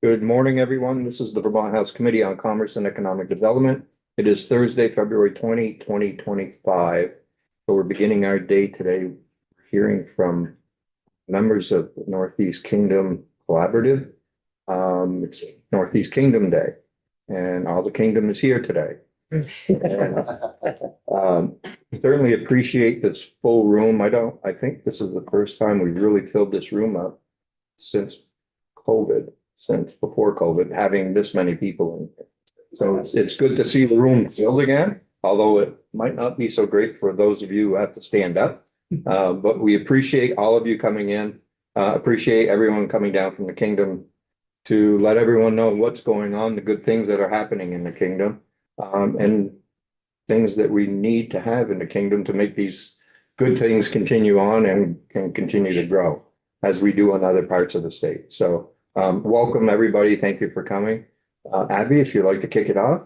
Good morning, everyone. This is the Vermont House Committee on Commerce and Economic Development. It is Thursday, February 2025. So we're beginning our day today hearing from members of the Northeast Kingdom Collaborative. It's Northeast Kingdom Day, and all the kingdom is here today. Certainly appreciate this full room. I think this is the first time we really filled this room up since before COVID, having this many people in here. So it's good to see the room filled again, although it might not be so great for those of you who have to stand up. But we appreciate all of you coming in, appreciate everyone coming down from the kingdom to let everyone know what's going on, the good things that are happening in the kingdom, and things that we need to have in the kingdom to make these good things continue on and can continue to grow as we do in other parts of the state. So welcome, everybody. Thank you for coming. Abby, if you'd like to kick it off.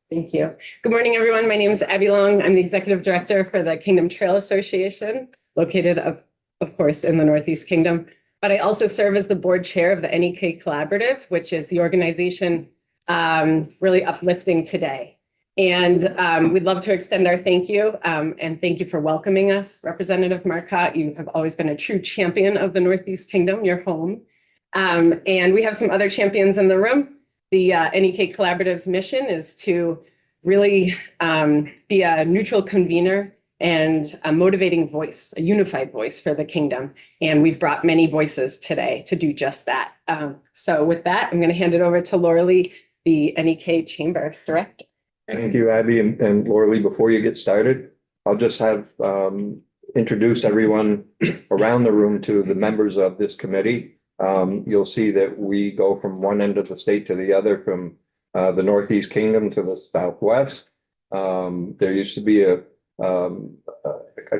Thank you. Good morning, everyone. My name is Abby Long. I'm the Executive Director for the Kingdom Trail Association, located, of course, in the Northeast Kingdom. But I also serve as the board chair of the NEK Collaborative, which is the organization really uplifting today. And we'd love to extend our thank you and thank you for welcoming us. Representative Marcotte, you have always been a true champion of the Northeast Kingdom, your home. And we have some other champions in the room. The NEK Collaborative's mission is to really be a neutral convener and a motivating voice, a unified voice for the kingdom. And we've brought many voices today to do just that. So with that, I'm going to hand it over to Laura Lee, the NEK Chamber Director. Thank you, Abby and Laura Lee. Before you get started, I'll just have introduce everyone around the room to the members of this committee. You'll see that we go from one end of the state to the other, from the Northeast Kingdom to the Southwest. There used to be a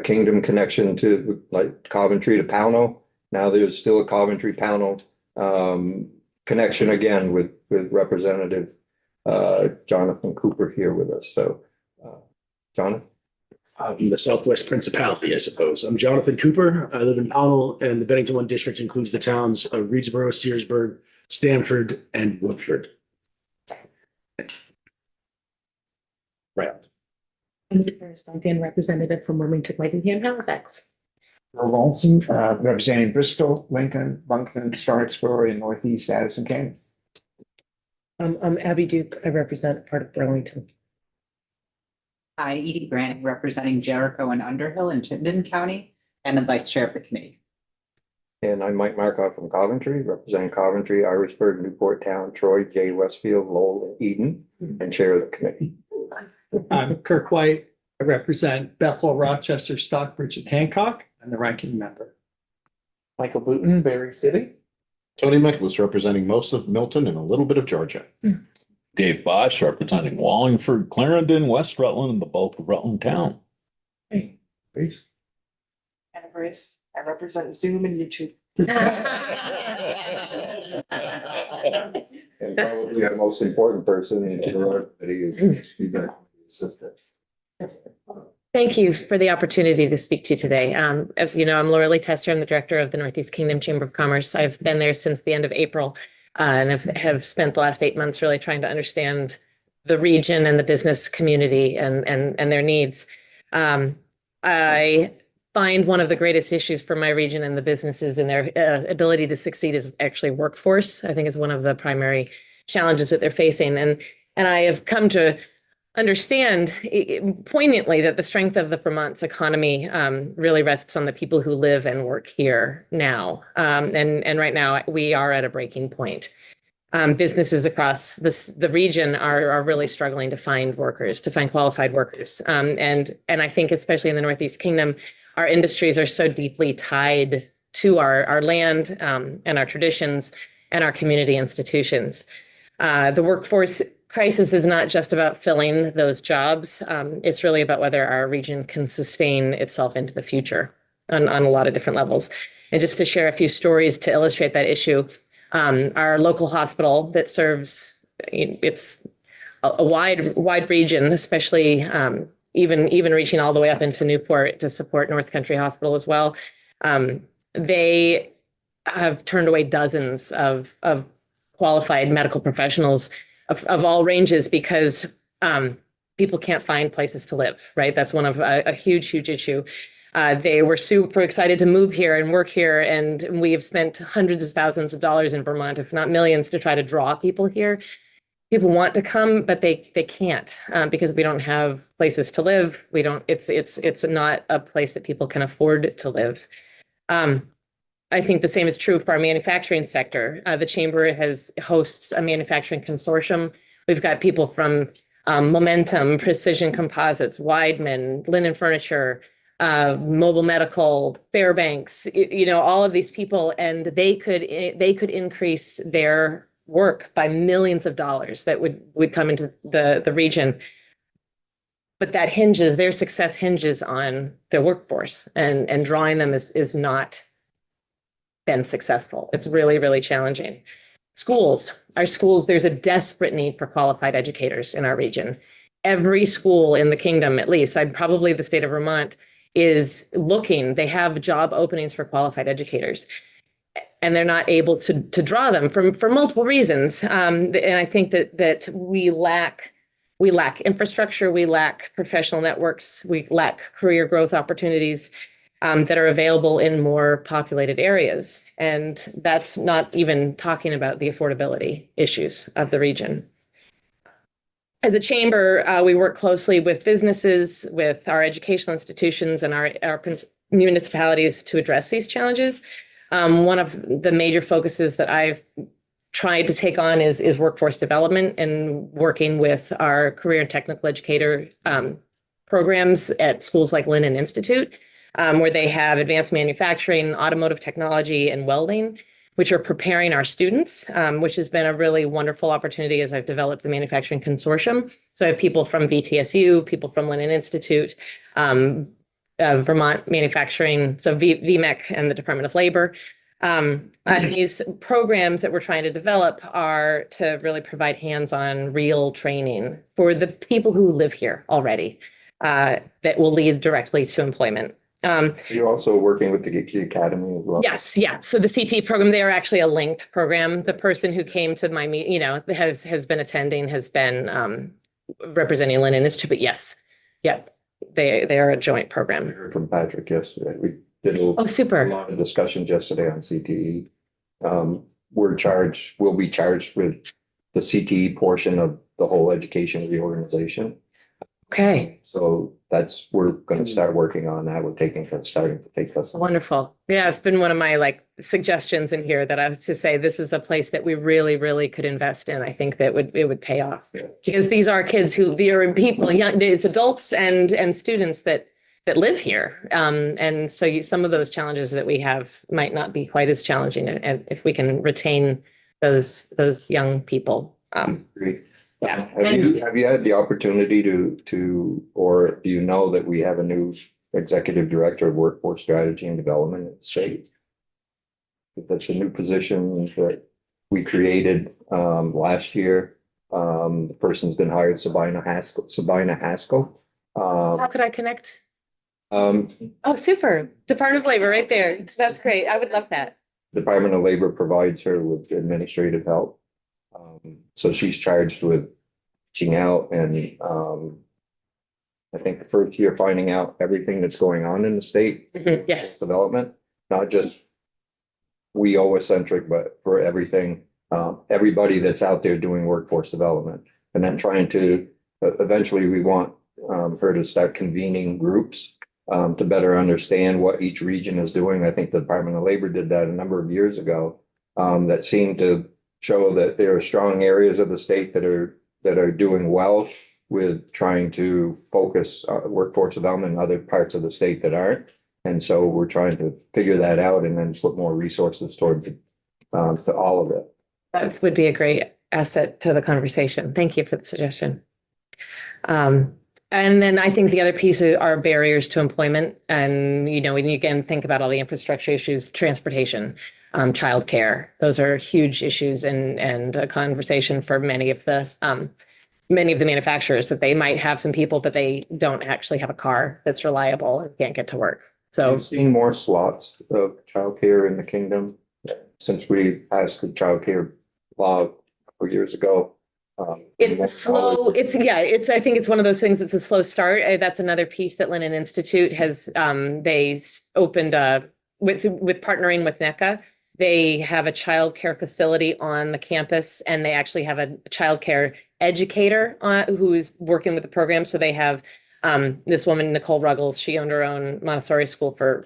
kingdom connection to like Coventry to Pownal. Now there's still a Coventry Pownal connection again with Representative Jonathan Cooper here with us. So, Jonathan. The Southwest Principality, I suppose. I'm Jonathan Cooper. I live in Pownal, and the Bennington 1 district includes the towns of Reedsboro, Searsburg, Stamford, and Woodford. Right. I'm the Correspondent representative from Wilmington, Whitingham, Halifax. Earl Olson, representing Bristol, Lincoln, Moncton, Starksboro, and Northeast Addison County. I'm Abby Duke. I represent part of Burlington. Hi, Edie Grant, representing Jericho and Underhill in Chittenden County, and the vice chair of the committee. And I'm Mike Marcotte from Coventry, representing Coventry, Irisburg, Newport Town, Troy, Jay, Westfield, Lowell, and Eden, and chair of the committee. I'm Kirk White. I represent Bethel, Rochester, Stockbridge, and Hancock. I'm the ranking member. Michael Booton, Berry City. Tony Michaelis, representing most of Milton and a little bit of Georgia. Dave Bosch, representing Wallingford, Clarendon, West Rutland, and the bulk of Rutland Town. Hey, please. Anna Brace. I represent Zoom and YouTube. And probably our most important person in the committee is the assistant. Thank you for the opportunity to speak to you today. As you know, I'm Laura Lee Tester. I'm the director of the Northeast Kingdom Chamber of Commerce. I've been there since the end of April and have spent the last 8 months really trying to understand the region and the business community and their needs. I find one of the greatest issues for my region and the businesses and their ability to succeed is actually workforce. I think is one of the primary challenges that they're facing. And I have come to understand poignantly that the strength of the Vermont's economy really rests on the people who live and work here now. And right now we are at a breaking point. Businesses across the region are really struggling to find workers, to find qualified workers. And I think especially in the Northeast Kingdom, our industries are so deeply tied to our land and our traditions and our community institutions. The workforce crisis is not just about filling those jobs. It's really about whether our region can sustain itself into the future on a lot of different levels. And just to share a few stories to illustrate that issue, our local hospital that serves, it's a wide region, especially even reaching all the way up into Newport to support North Country Hospital as well. They have turned away dozens of qualified medical professionals of all ranges because people can't find places to live, right? That's one of a huge, huge issue. They were super excited to move here and work here, and we have spent hundreds of thousands of dollars in Vermont, if not millions, to try to draw people here. People want to come, but they can't because we don't have places to live. We don't. It's not a place that people can afford to live. I think the same is true for our manufacturing sector. The chamber hosts a manufacturing consortium. We've got people from Momentum, Precision Composites, Weidman, Linen Furniture, Mobile Medical, Fairbanks, all of these people, and they could increase their work by millions of dollars that would come into the region. But their success hinges on their workforce, and drawing them is not been successful. It's really, really challenging. Our schools, there's a desperate need for qualified educators in our region. Every school in the kingdom, at least, probably the state of Vermont, is looking. They have job openings for qualified educators, and they're not able to draw them for multiple reasons. And I think that we lack infrastructure, we lack professional networks, we lack career growth opportunities that are available in more populated areas. And that's not even talking about the affordability issues of the region. As a chamber, we work closely with businesses, with our educational institutions and our municipalities to address these challenges. One of the major focuses that I've tried to take on is workforce development and working with our career and technical educator programs at schools like Linen Institute, where they have advanced manufacturing, automotive technology, and welding, which are preparing our students, which has been a really wonderful opportunity as I've developed the manufacturing consortium. So I have people from VTSU, people from Linen Institute, Vermont Manufacturing, so VMEC and the Department of Labor. And these programs that we're trying to develop are to really provide hands-on real training for the people who live here already that will lead directly to employment. You're also working with the Academy as well? Yes, yeah. So the CT program, they are actually a linked program. The person who came to my meeting, has been attending, has been representing Linen Institute, but yes, yeah, they are a joint I program. heard from Patrick yesterday. We did a Super. lot of discussions yesterday on CTE. We'll be charged with the CTE portion of the whole education reorganization. Okay. So we're going to start working on that. Starting to take us. Wonderful. Yeah, it's been one of my suggestions in here that I was to say this is a place that we really, really could invest in. I think that it would pay off because these are kids they are people, it's adults and students that live here. And so some of those challenges that we have might not be quite as challenging if we can retain those young people. Great. Yeah. Have you had the opportunity or do you know that we have a new executive director of workforce strategy and development in the state? That's a new position that we created last year. The person's been hired, Sabina Haskell. How could I connect? Oh, super. Department of Labor right there. That's great. I would love that. Department of Labor provides her with administrative help. So she's charged with reaching out and I think the first year finding out everything that's going on in the state. Yes. Development, not just WIOA-centric, but for everything, everybody that's out there doing workforce development. And then trying to, eventually we want her to start convening groups to better understand what each region is doing. I think the Department of Labor did that a number of years ago that seemed to show that there are strong areas of the state that are doing well with trying to focus workforce development in other parts of the state that aren't. And so we're trying to figure that out and then put more resources toward to all of it. That would be a great asset to the conversation. Thank you for the suggestion. And then I think the other piece are barriers to employment. And, when you again think about all the infrastructure issues, transportation, childcare, those are huge issues and a conversation for many of the manufacturers that they might have some people, but they don't actually have a car that's reliable and can't get to work. So I've seen more slots of childcare in the kingdom since we passed the childcare law a couple years ago. It's a slow, I think it's one of those things, it's a slow start. That's another piece that Lennon Institute has, opened, with partnering with NECA. They have a childcare facility on the campus, and they actually have a childcare educator, who is working with the program. So they have, this woman, Nicole Ruggles, she owned her own Montessori school for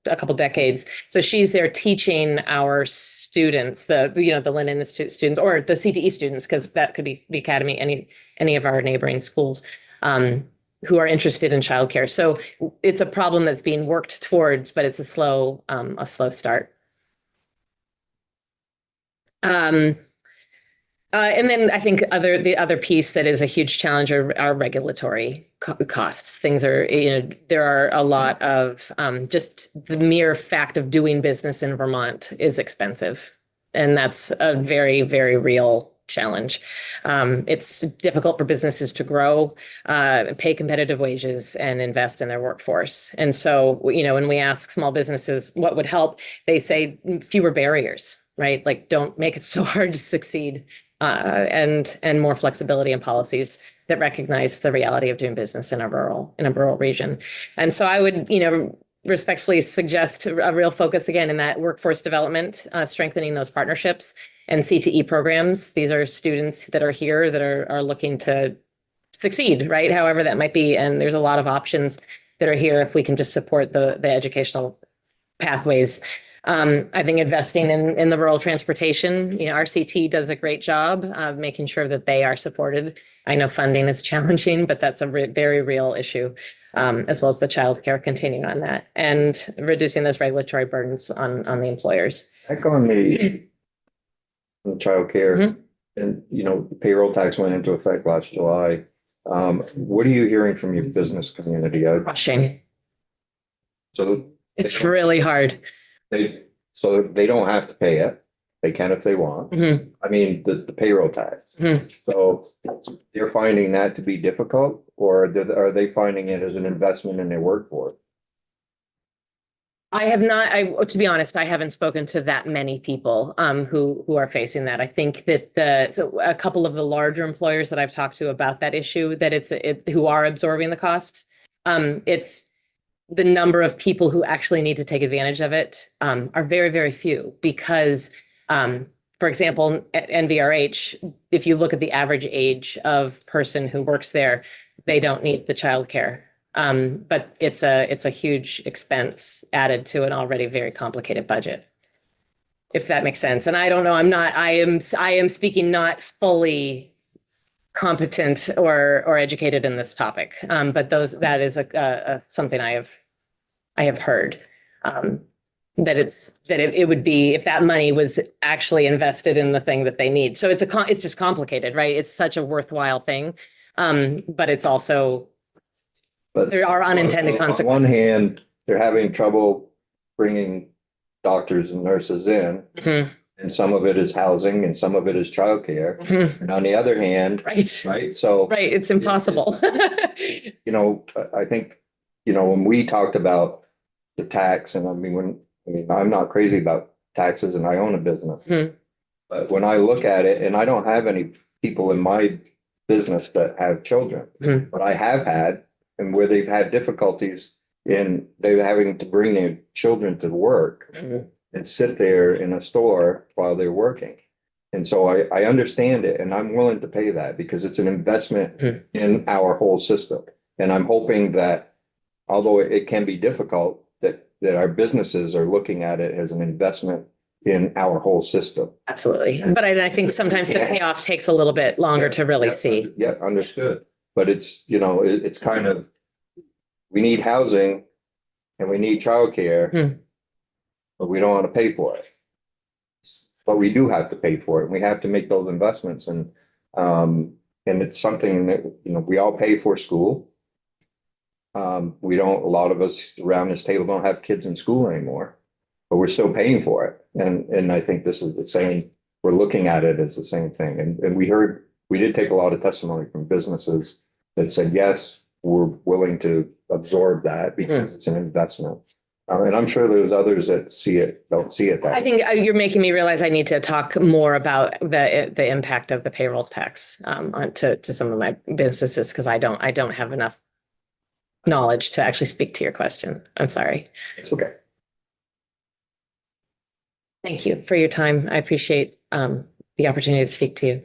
a couple decades. So she's there teaching our students, the Lennon Institute students, or the CTE students, because that could be the academy, any of our neighboring schools, who are interested in childcare. So it's a problem that's being worked towards, but it's a slow start. And then I think the other piece that is a huge challenge are regulatory costs. Things are, there are a lot of, just the mere fact of doing business in Vermont is expensive. And that's a very, very real challenge. It's difficult for businesses to grow, pay competitive wages, and invest in their workforce. And so, when we ask small businesses what would help, they say fewer barriers, right? Like, don't make it so hard to succeed. And more flexibility in policies that recognize the reality of doing business in a rural region. And so I would, respectfully suggest a real focus again in that workforce development, strengthening those partnerships and CTE programs. These are students that are here that are looking to succeed, right? However that might be. And there's a lot of options that are here if we can just support the educational pathways. I think investing in the rural transportation, RCT does a great job of making sure that they are supported. I know funding is challenging, but that's a very real issue, as well as the childcare continuing on that and reducing those regulatory burdens on the employers. Back on the childcare, and the payroll tax went into effect last July. What are you hearing from your business community? Rushing. So it's really hard. So they don't have to pay it. They can if they want. Mhm. I mean, the payroll tax. Mhm. So they're finding that to be difficult, or are they finding it as an investment in their workforce? I have not, to be honest, I haven't spoken to that many people who are facing that. I think that so a couple of the larger employers that I've talked to about that issue, that who are absorbing the cost. It's the number of people who actually need to take advantage of it are very, very few because, for example, at NVRH, if you look at the average age of person who works there, they don't need the childcare. But it's a huge expense added to an already very complicated budget, if that makes sense. And I don't know, I am speaking not fully competent or educated in this topic. But that is something I have heard, that it would be if that money was actually invested in the thing that they need. So it's just complicated, right? It's such a worthwhile thing. But it's also, there are unintended consequences. On one hand, they're having trouble bringing doctors and nurses in. Mhm. And some of it is housing and some of it is childcare. Mhm. And on the other hand, Right. So, Right. It's impossible. I think, when we talked about the tax, and I'm not crazy about taxes and I own a business. Mhm. But when I look at it, and I don't have any people in my business that have children, Mhm. but I have had, and where they've had difficulties in they're having to bring their children to work Mhm. and sit there in a store while they're working. And so I understand it, and I'm willing to pay that because it's an investment Mhm. in our whole system. And I'm hoping that, although it can be difficult, that our businesses are looking at it as an investment in our whole system. Absolutely. But I think sometimes the payoff takes a little bit longer to really see. Yeah, understood. But it's, it's kind of, we need housing and we need childcare, but we don't want to pay for it. But we do have to pay for it. We have to make those investments, and it's something that, we all pay for school. A lot of us around this table don't have kids in school anymore, but we're still paying for it. And I think this is the same, we're looking at it as the same thing. And we did take a lot of testimony from businesses that said, yes, we're willing to absorb that because it's an investment. And I'm sure there's others that don't see it that I way. think you're making me realize I need to talk more about the impact of the payroll tax to some of my businesses because I don't have enough knowledge to actually speak to your question. I'm sorry. It's okay. Thank you for your time. I appreciate the opportunity to speak to you.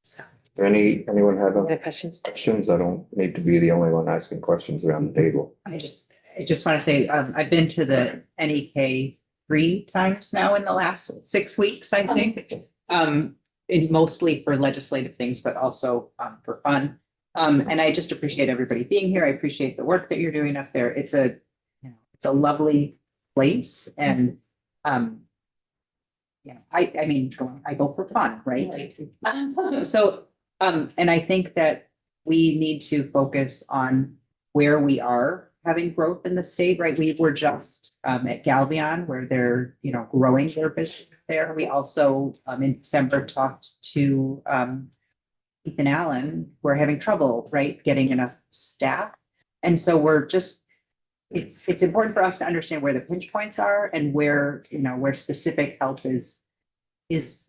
So, Anyone have other any questions? questions? I don't need to be the only one asking questions around the table. I just want to say, I've been to the NEK 3 times now in the last 6 weeks, I think. Mostly for legislative things, but also for fun. And I just appreciate everybody being here. I appreciate the work that you're doing up there. It's a lovely place and I mean, I go for fun, right? So, and I think that we need to focus on where we are having growth in the state, right? We were just at Galvion where they're, growing their business there. We also in December talked to Ethan Allen. We're having trouble, right, getting enough staff. And so we're just, it's important for us to understand where the pinch points are and where, where specific help is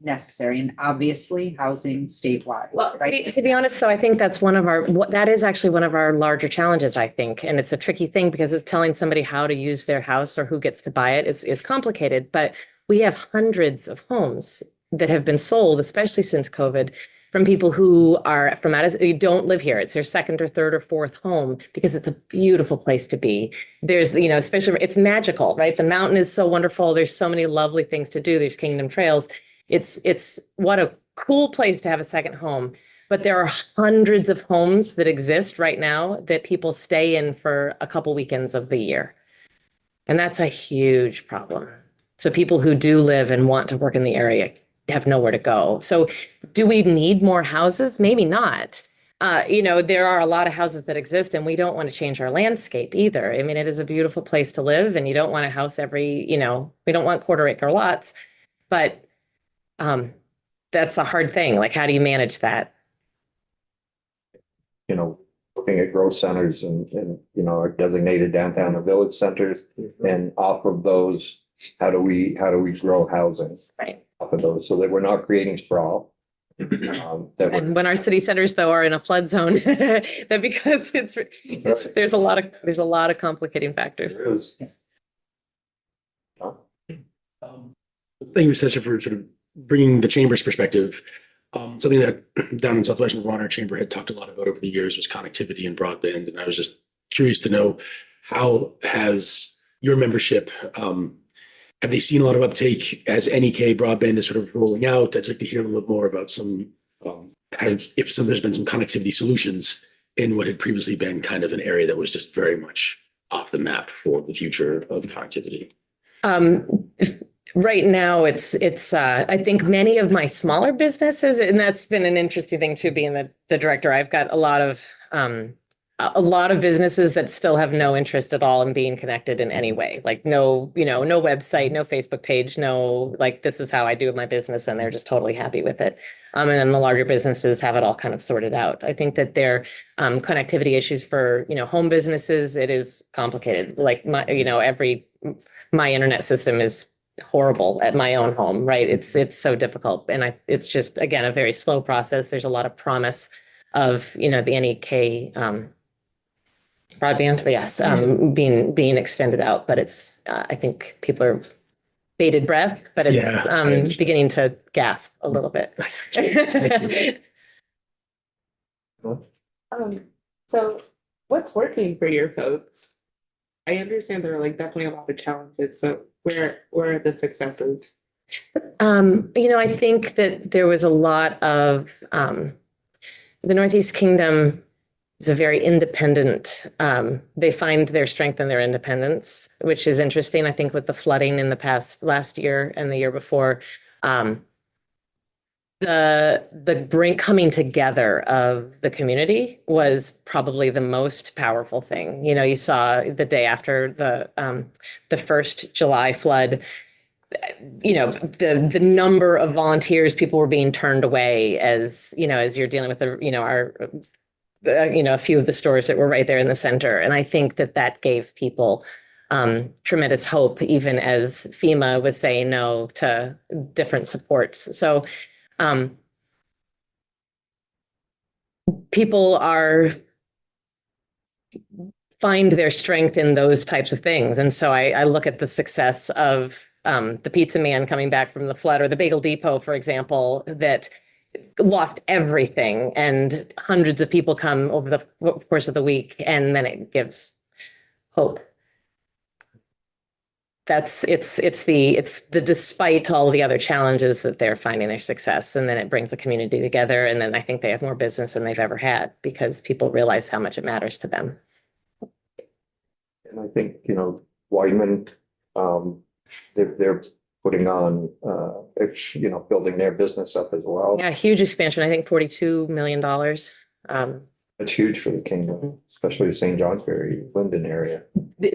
necessary, and obviously housing statewide. Well, right? to be honest, though, I think that's that is actually one of our larger challenges, I think. And it's a tricky thing because it's telling somebody how to use their house or who gets to buy it is complicated. But we have hundreds of homes that have been sold, especially since COVID, from people who are from who don't live here. It's their second or third or fourth home because it's a beautiful place to be. There's, especially it's magical, right? The mountain is so wonderful. There's so many lovely things to do. There's Kingdom Trails. It's what a cool place to have a second home. But there are hundreds of homes that exist right now that people stay in for a couple weekends of the year. And that's a huge problem. So people who do live and want to work in the area have nowhere to go. So do we need more houses? Maybe not. There are a lot of houses that exist and we don't want to change our landscape either. I mean, it is a beautiful place to live and you don't want a house every, we don't want quarter-acre lots, but that's a hard thing. Like, how do you manage that? Looking at growth centers and our designated downtown and village centers, and off of those, how do we grow housing? Right. Off of those so that we're not creating sprawl. And when our city centers though are in a flood zone, that because there's a lot of complicating factors. There is. Thank you, Session, for sort of bringing the chamber's perspective. Something that down in Southwestern Vermont, our chamber had talked a lot about over the years was connectivity and broadband. And I was just curious to know, how has your membership, have they seen a lot of uptake as NEK broadband is sort of rolling out? I'd like to hear a little more about some, there's been some connectivity solutions in what had previously been kind of an area that was just very much off the map for the future of connectivity. Right now, it's I think many of my smaller businesses, and that's been an interesting thing too, being the director. I've got a lot of businesses that still have no interest at all in being connected in any way. Like no website, no Facebook page, no, like, this is how I do my business, and they're just totally happy with it. And then the larger businesses have it all kind of sorted out. I think that their connectivity issues for, home businesses, it is complicated. Like my internet system is horrible at my own home, right? It's so difficult. And it's just, again, a very slow process. There's a lot of promise of, the NEK broadband, yes, being extended out, but it's, I think people are bated breath, but it's beginning to gasp a little bit. So what's working for your folks? I understand there are definitely a lot of challenges, but where are the successes? I think that there was a lot of the Northeast Kingdom is a very independent. They find their strength in their independence, which is interesting. I think with the flooding in the last year and the year before, the coming together of the community was probably the most powerful thing. You saw the day after the first July flood, the number of volunteers, people were being turned away as you're dealing with a few of the stores that were right there in the center. And I think that gave people tremendous hope, even as FEMA was saying no to different supports. So people find their strength in those types of things. And so I look at the success of the pizza man coming back from the flood, or the Bagel Depot, for example, that lost everything, and hundreds of people come over the course of the week, and then it gives hope. It's the despite all the other challenges that they're finding their success, and then it brings the community together, and then I think they have more business than they've ever had because people realize how much it matters to them. And I think, Wyman, they're putting on, building their business up as well. Yeah, huge expansion. I think $42 million. It's huge for the kingdom, especially the St. Johnsbury, Linden area.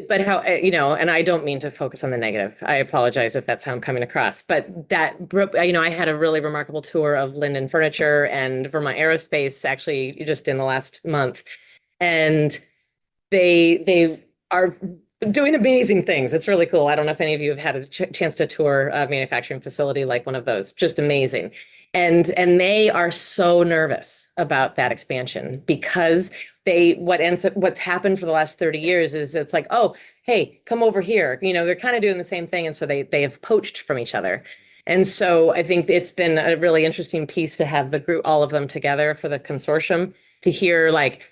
But how, and I don't mean to focus on the negative. I apologize if that's how I'm coming across, but that, I had a really remarkable tour of Linden Furniture and Vermont Aerospace actually just in the last month. And they are doing amazing things. It's really cool. I don't know if any of you have had a chance to tour a manufacturing facility like one of those. Just amazing. And they are so nervous about that expansion because what's happened for the last 30 years is it's like, oh, hey, come over here. They're kind of doing the same thing. And so they have poached from each other. And so I think it's been a really interesting piece to have the group, all of them together for the consortium, to hear like,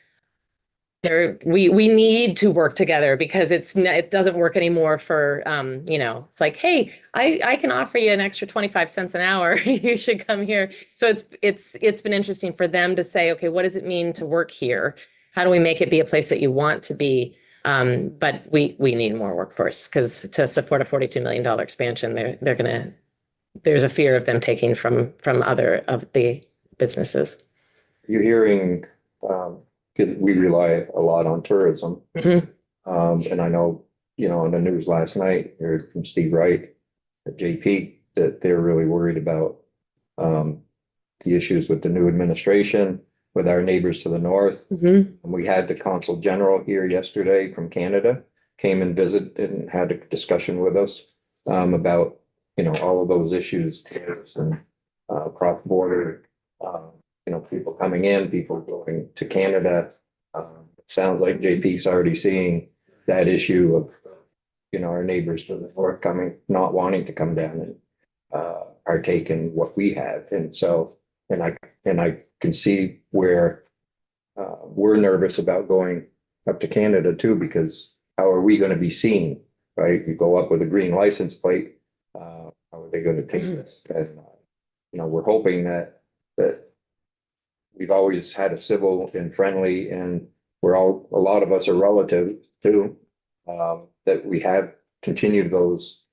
we need to work together because it doesn't work anymore for, it's like, hey, I can offer you an extra 25 cents an hour. You should come here. So it's been interesting for them to say, okay, what does it mean to work here? How do we make it be a place that you want to be? But we need more workforce because to support a $42 million expansion, there's a fear of them taking from other of the businesses. You're hearing, because we rely a lot on tourism. Mhm. And I know, on the news last night, I heard from Steve Wright at JP that they're really worried about the issues with the new administration, with our neighbors to the north. Mhm. And we had the consul general here yesterday from Canada, came and visited and had a discussion with us about, all of those issues, tariffs and cross-border, people coming in, people going to Canada. Sounds like JP's already seeing that issue of, our neighbors to the north not wanting to come down and partake in what we have. And so, and I can see where we're nervous about going up to Canada too, because how are we going to be seen, right? You go up with a green license plate, how are they going to take this? And, we're hoping that we've always had a civil and friendly, and a lot of us are relatives too, that we have continued those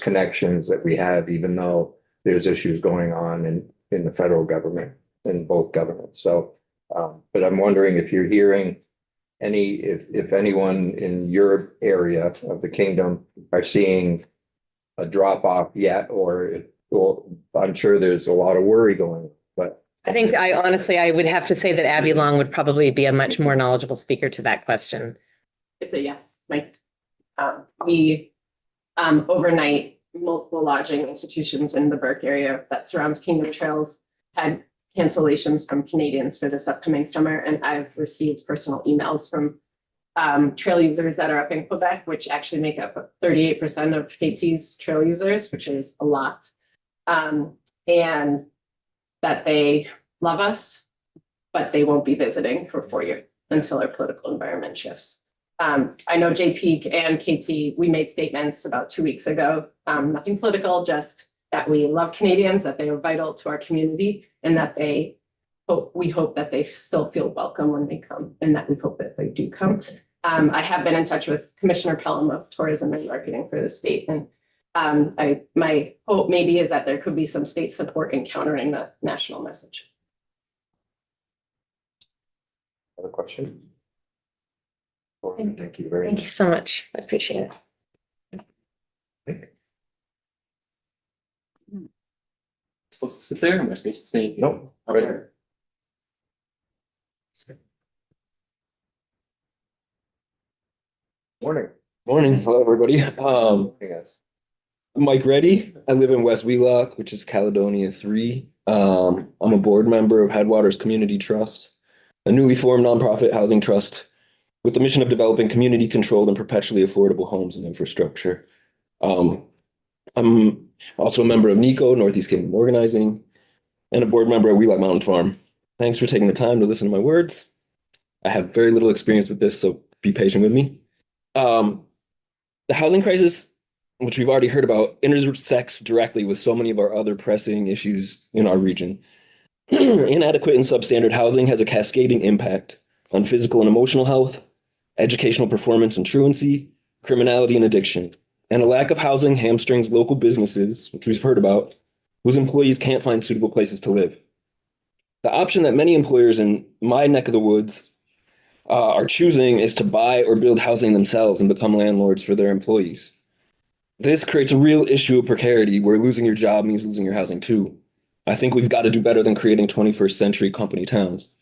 connections that we have, even though there's issues going on in the federal government, in both governments. So, but I'm wondering if you're hearing if anyone in your area of the kingdom are seeing a drop off yet, or I'm sure there's a lot of worry going on, but. I think I would have to say that Abby Long would probably be a much more knowledgeable speaker to that question. It's a yes. Like, we, overnight, multiple lodging institutions in the Burke area that surrounds Kingdom Trails had cancellations from Canadians for this upcoming summer. And I've received personal emails from trail users that are up in Quebec, which actually make up 38% of KT's trail users, which is a lot. And that they love us, but they won't be visiting for 4 years until our political environment shifts. I know JP and KT, we made statements about 2 weeks ago, nothing political, just that we love Canadians, that they are vital to our community, and that we hope that they still feel welcome when they come, and that we hope that they do come. I have been in touch with Commissioner Pelham of Tourism and Marketing for the state, and my hope maybe is that there could be some state support in countering the national message. Other questions? Thank you very Thank much. you so much. I appreciate it. Supposed to sit there? Am I supposed to stay? Nope. Right. Morning. Morning. Hello, everybody. Mike Reddy. I live in West Wheelock, which is Caledonia 3. I'm a board member of Headwaters Community Trust, a newly formed nonprofit housing trust with the mission of developing community-controlled and perpetually affordable homes and infrastructure. I'm also a member of NECO, Northeast Kingdom Organizing, and a board member at Wheelock Mountain Farm. Thanks for taking the time to listen to my words. I have very little experience with this, so be patient with me. The housing crisis, which we've already heard about, intersects directly with so many of our other pressing issues in our region. Inadequate and substandard housing has a cascading impact on physical and emotional health, educational performance and truancy, criminality and addiction. And a lack of housing hamstrings local businesses, which we've heard about, whose employees can't find suitable places to live. The option that many employers in my neck of the woods are choosing is to buy or build housing themselves and become landlords for their employees. This creates a real issue of precarity where losing your job means losing your housing too. I think we've got to do better than creating 21st century company towns.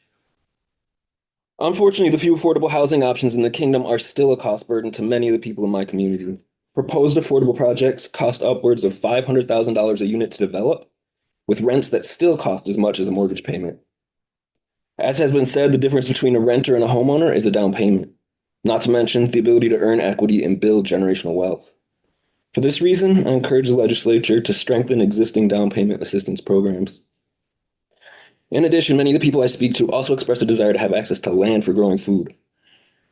Unfortunately, the few affordable housing options in the kingdom are still a cost burden to many of the people in my community. Proposed affordable projects cost upwards of $500,000 a unit to develop, with rents that still cost as much as a mortgage payment. As has been said, the difference between a renter and a homeowner is a down payment, not to mention the ability to earn equity and build generational wealth. For this reason, I encourage the legislature to strengthen existing down payment assistance programs. In addition, many of the people I speak to also express a desire to have access to land for growing food.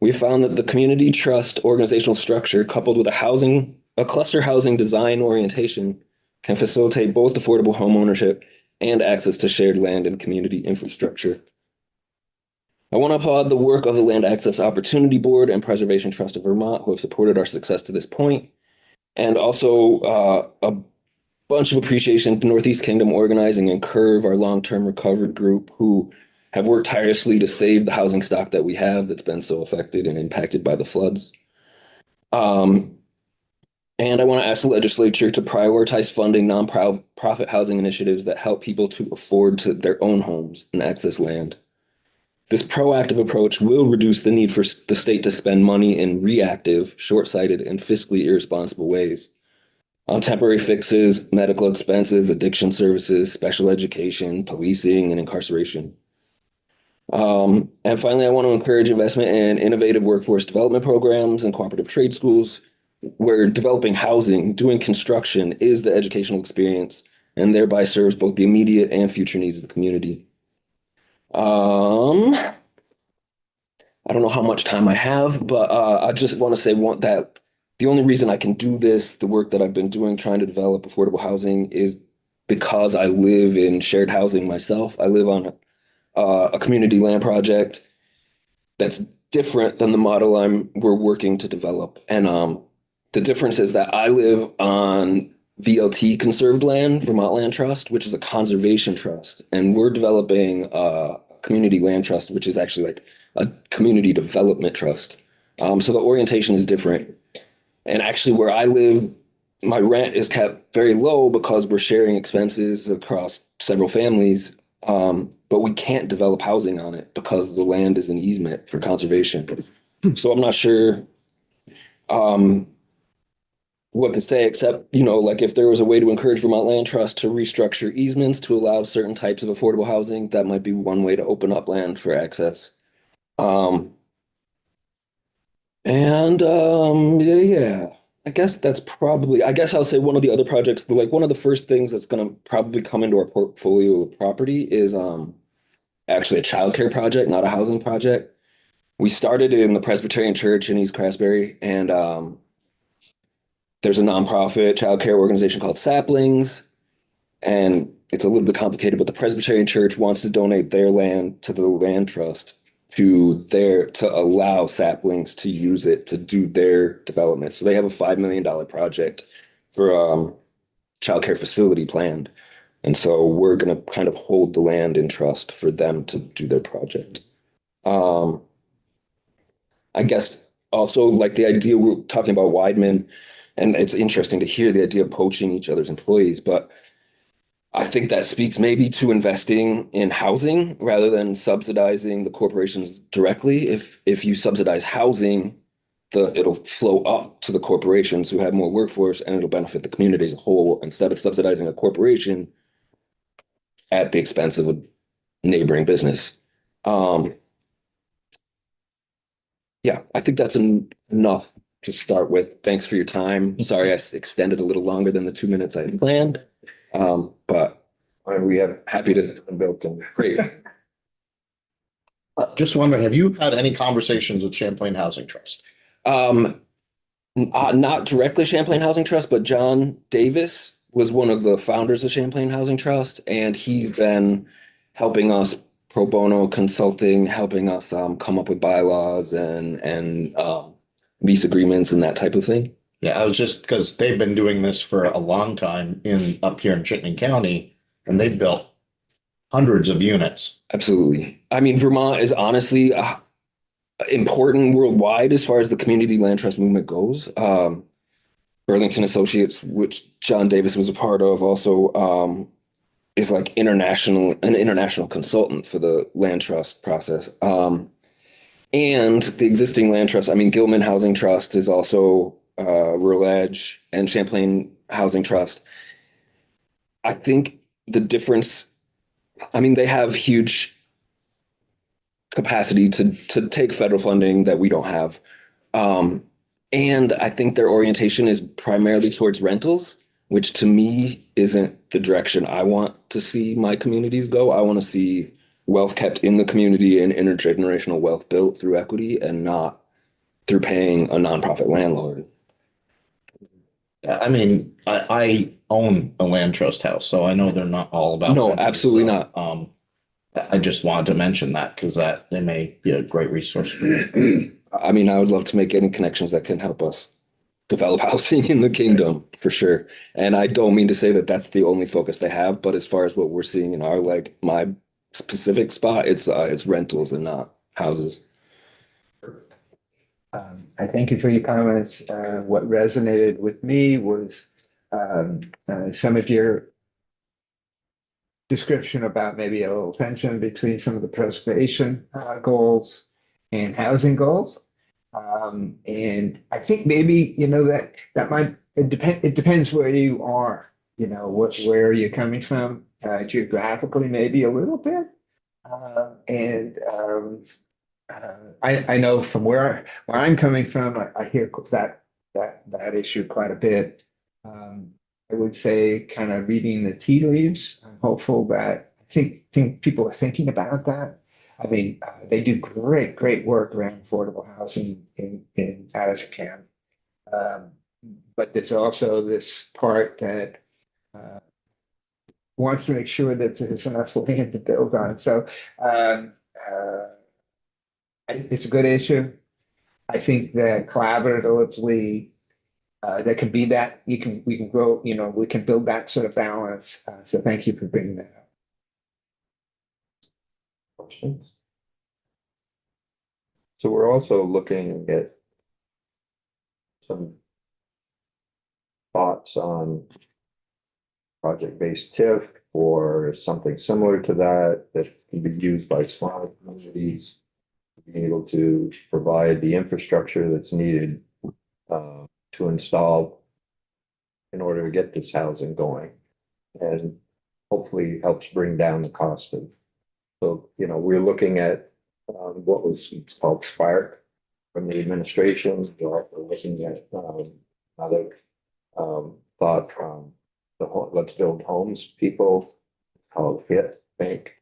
We found that the community trust organizational structure, coupled with a cluster housing design orientation, can facilitate both affordable home ownership and access to shared land and community infrastructure. I want to applaud the work of the Land Access Opportunity Board and Preservation Trust of Vermont, who have supported our success to this point. And also a bunch of appreciation to Northeast Kingdom Organizing and Curve, our long-term recovered group, who have worked tirelessly to save the housing stock that we have that's been so affected and impacted by the floods. And I want to ask the legislature to prioritize funding nonprofit housing initiatives that help people to afford their own homes and access land. This proactive approach will reduce the need for the state to spend money in reactive, short-sighted, and fiscally irresponsible ways on temporary fixes, medical expenses, addiction services, special education, policing, and incarceration. And finally, I want to encourage investment in innovative workforce development programs and cooperative trade schools, where developing housing, doing construction is the educational experience and thereby serves both the immediate and future needs of the community. I don't know how much time I have, but I just want to say that the only reason I can do this, the work that I've been doing trying to develop affordable housing, is because I live in shared housing myself. I live on a community land project that's different than the model we're working to develop. And the difference is that I live on VLT conserved land, Vermont Land Trust, which is a conservation trust. And we're developing a community land trust, which is actually like a community development trust. So the orientation is different. And actually where I live, my rent is kept very low because we're sharing expenses across several families. But we can't develop housing on it because the land is an easement for conservation. So I'm not sure what to say, except, like if there was a way to encourage Vermont Land Trust to restructure easements to allow certain types of affordable housing, that might be one way to open up land for access. Yeah, I guess I'll say one of the other projects, one of the first things that's going to probably come into our portfolio of property is actually a childcare project, not a housing project. We started in the Presbyterian Church in East Craftsbury, and there's a nonprofit childcare organization called Saplings, and it's a little bit complicated, but the Presbyterian Church wants to donate their land to the land trust to allow Saplings to use it to do their development. So they have a $5 million project for childcare facility planned. And so we're going to kind of hold the land in trust for them to do their project. I guess also like the idea we're talking about Weidman, and it's interesting to hear the idea of poaching each other's employees, but I think that speaks maybe to investing in housing rather than subsidizing the corporations directly. If you subsidize housing, it'll flow up to the corporations who have more workforce, and it'll benefit the community as a whole instead of subsidizing a corporation at the expense of a neighboring business. Yeah, I think that's enough to start with. Thanks for your time. Sorry, I extended a little longer than the 2 minutes I had planned. But We have happy to built in. great. Just wondering, have you had any conversations with Champlain Housing Trust? Not directly Champlain Housing Trust, but John Davis was one of the founders of Champlain Housing Trust, and he's been helping us pro bono consulting, helping us come up with bylaws and lease agreements and that type of thing. Yeah, I was just, because they've been doing this for a long time up here in Chittenden County, and they built hundreds of units. Absolutely. I mean, Vermont is honestly important worldwide as far as the community land trust movement goes. Burlington Associates, which John Davis was a part of, also is like an international consultant for the land trust process. And the existing land trust, I mean, Gilman Housing Trust is also Rural Edge and Champlain Housing Trust. I think the difference, I mean, they have huge capacity to take federal funding that we don't have. And I think their orientation is primarily towards rentals, which to me isn't the direction I want to see my communities go. I want to see wealth kept in the community and intergenerational wealth built through equity and not through paying a nonprofit landlord. I mean, I own a land trust house, so I know they're not all about. No, rentals, absolutely so, not. I just wanted to mention that because they may be a great resource for you. I mean, I would love to make any connections that can help us develop housing in the kingdom for sure. And I don't mean to say that that's the only focus they have, but as far as what we're seeing in our, like my specific spot, it's rentals and not houses. I thank you for your comments. What resonated with me was some of your description about maybe a little tension between some of the preservation goals and housing goals. And I think maybe, that might, it depends where you are, where you're coming from, geographically, maybe a little bit. I know from where I'm coming from, I hear that issue quite a bit. I would say kind of reading the tea leaves. I'm hopeful that I think people are thinking about that. I mean, they do great work around affordable housing in Addison County. But there's also this part that wants to make sure that there's enough land to build on. So it's a good issue. I think that collaboratively, there can be that we can grow, we can build that sort of balance. So thank you for bringing that up. Questions? So we're also looking at some thoughts on project-based TIF or something similar to that can be used by small communities, being able to provide the infrastructure that's needed to install in order to get this housing going, and hopefully helps bring down the cost of. So, we're looking at what was called Spark from the administration. We're also looking at another thought from the Let's Build Homes people called HIT, I think.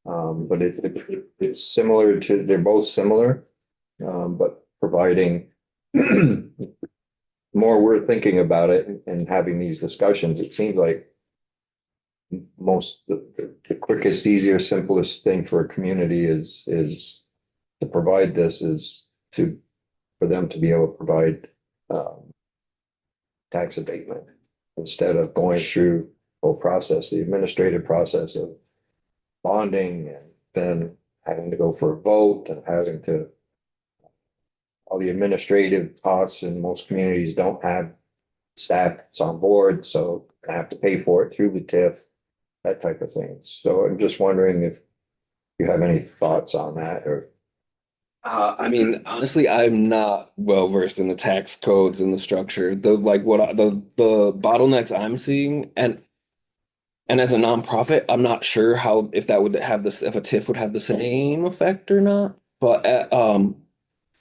But it's similar to, they're both similar, but providing more we're thinking about it and having these discussions, it seems like the quickest, easier, simplest thing for a community is to provide this is for them to be able to provide tax abatement instead of going through the whole process, the administrative process of bonding and then having to go for a vote and having to all the administrative costs, and most communities don't have staff that's on board, so they have to pay for it through the TIF, that type of thing. So I'm just wondering if you have any thoughts on that or I mean, honestly, I'm not well versed in the tax codes and the structure. The bottlenecks I'm seeing, and as a nonprofit, I'm not sure how if that would have this if a TIF would have the same effect or not. But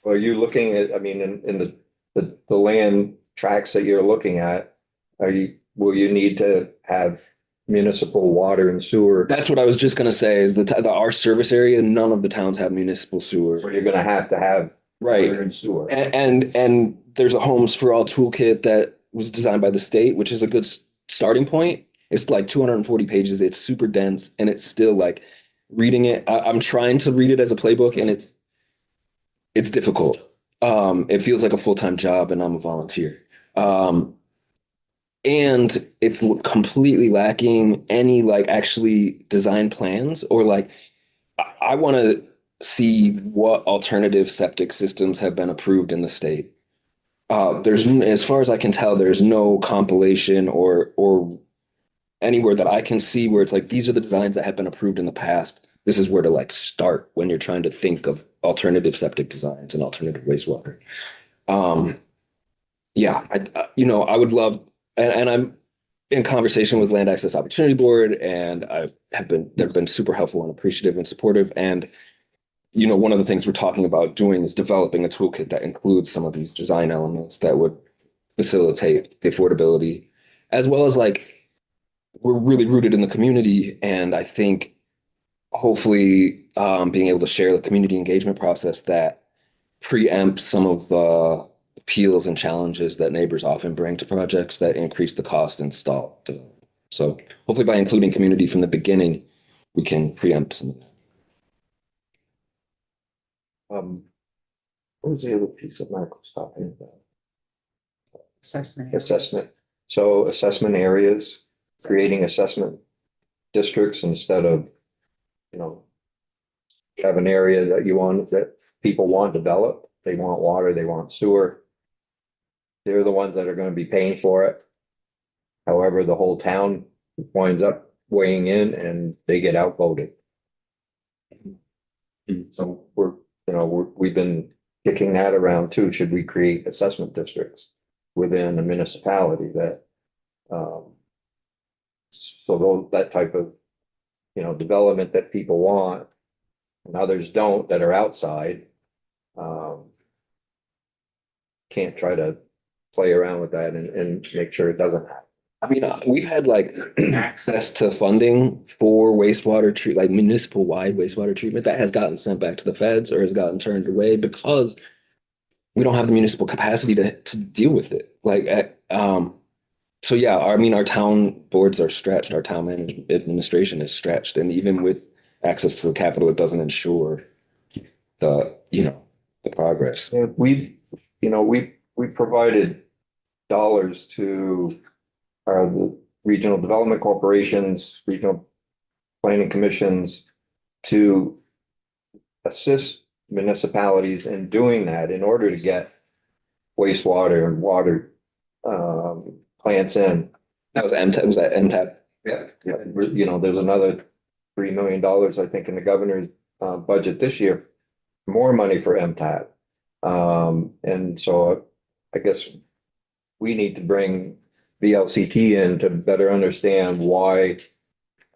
Are you looking at, I mean, in the land tracks that you're looking at, will you need to have municipal water and sewer? that's what I was just gonna say is our service area, none of the towns have municipal sewer. So you're gonna have to have Right. water and sewer. And there's a Homes for All toolkit that was designed by the state, which is a good starting point. It's like 240 pages. It's super dense and it's still like reading it. I'm trying to read it as a playbook and it's difficult. It feels like a full-time job and I'm a volunteer. And it's completely lacking any like actually design plans or like I want to see what alternative septic systems have been approved in the state. There's, as far as I can tell, there's no compilation or anywhere that I can see where it's like, these are the designs that have been approved in the past. This is where to like start when you're trying to think of alternative septic designs and alternative wastewater. Yeah, I would love, and I'm in conversation with Land Access Opportunity Board and they've been super helpful and appreciative and supportive. And one of the things we're talking about doing is developing a toolkit that includes some of these design elements that would facilitate the affordability, as well as like, we're really rooted in the community. And I think hopefully being able to share the community engagement process that preempts some of the appeals and challenges that neighbors often bring to projects that increase the cost and stall. So hopefully by including community from the beginning, we can preempt some of that. What was the other piece that Mark was talking about? Assessment. Assessment. So assessment areas, creating assessment districts instead of, you have an area that people want developed. They want water, they want sewer. They're the ones that are going to be paying for it. However, the whole town winds up weighing in and they get outvoted. So we've been kicking that around too. Should we create assessment districts within a municipality that, that type of, development that people want and others don't that are outside, can't try to play around with that and make sure it doesn't happen. I mean, we've had like access to funding for wastewater like municipal wide wastewater treatment that has gotten sent back to the feds or has gotten turned away because we don't have the municipal capacity to deal with it. So yeah, our town boards are stretched, our town administration is stretched, and even with access to the capital, it doesn't ensure the progress. Yeah, we provided dollars to the regional development corporations, regional planning commissions to assist municipalities in doing that in order to get wastewater and water plants in. That was MTAP. Was that MTAP? Yeah. There's another $3 million, I think, in the governor's budget this year, more money for MTAP. And so I guess we need to bring VLCT in to better understand why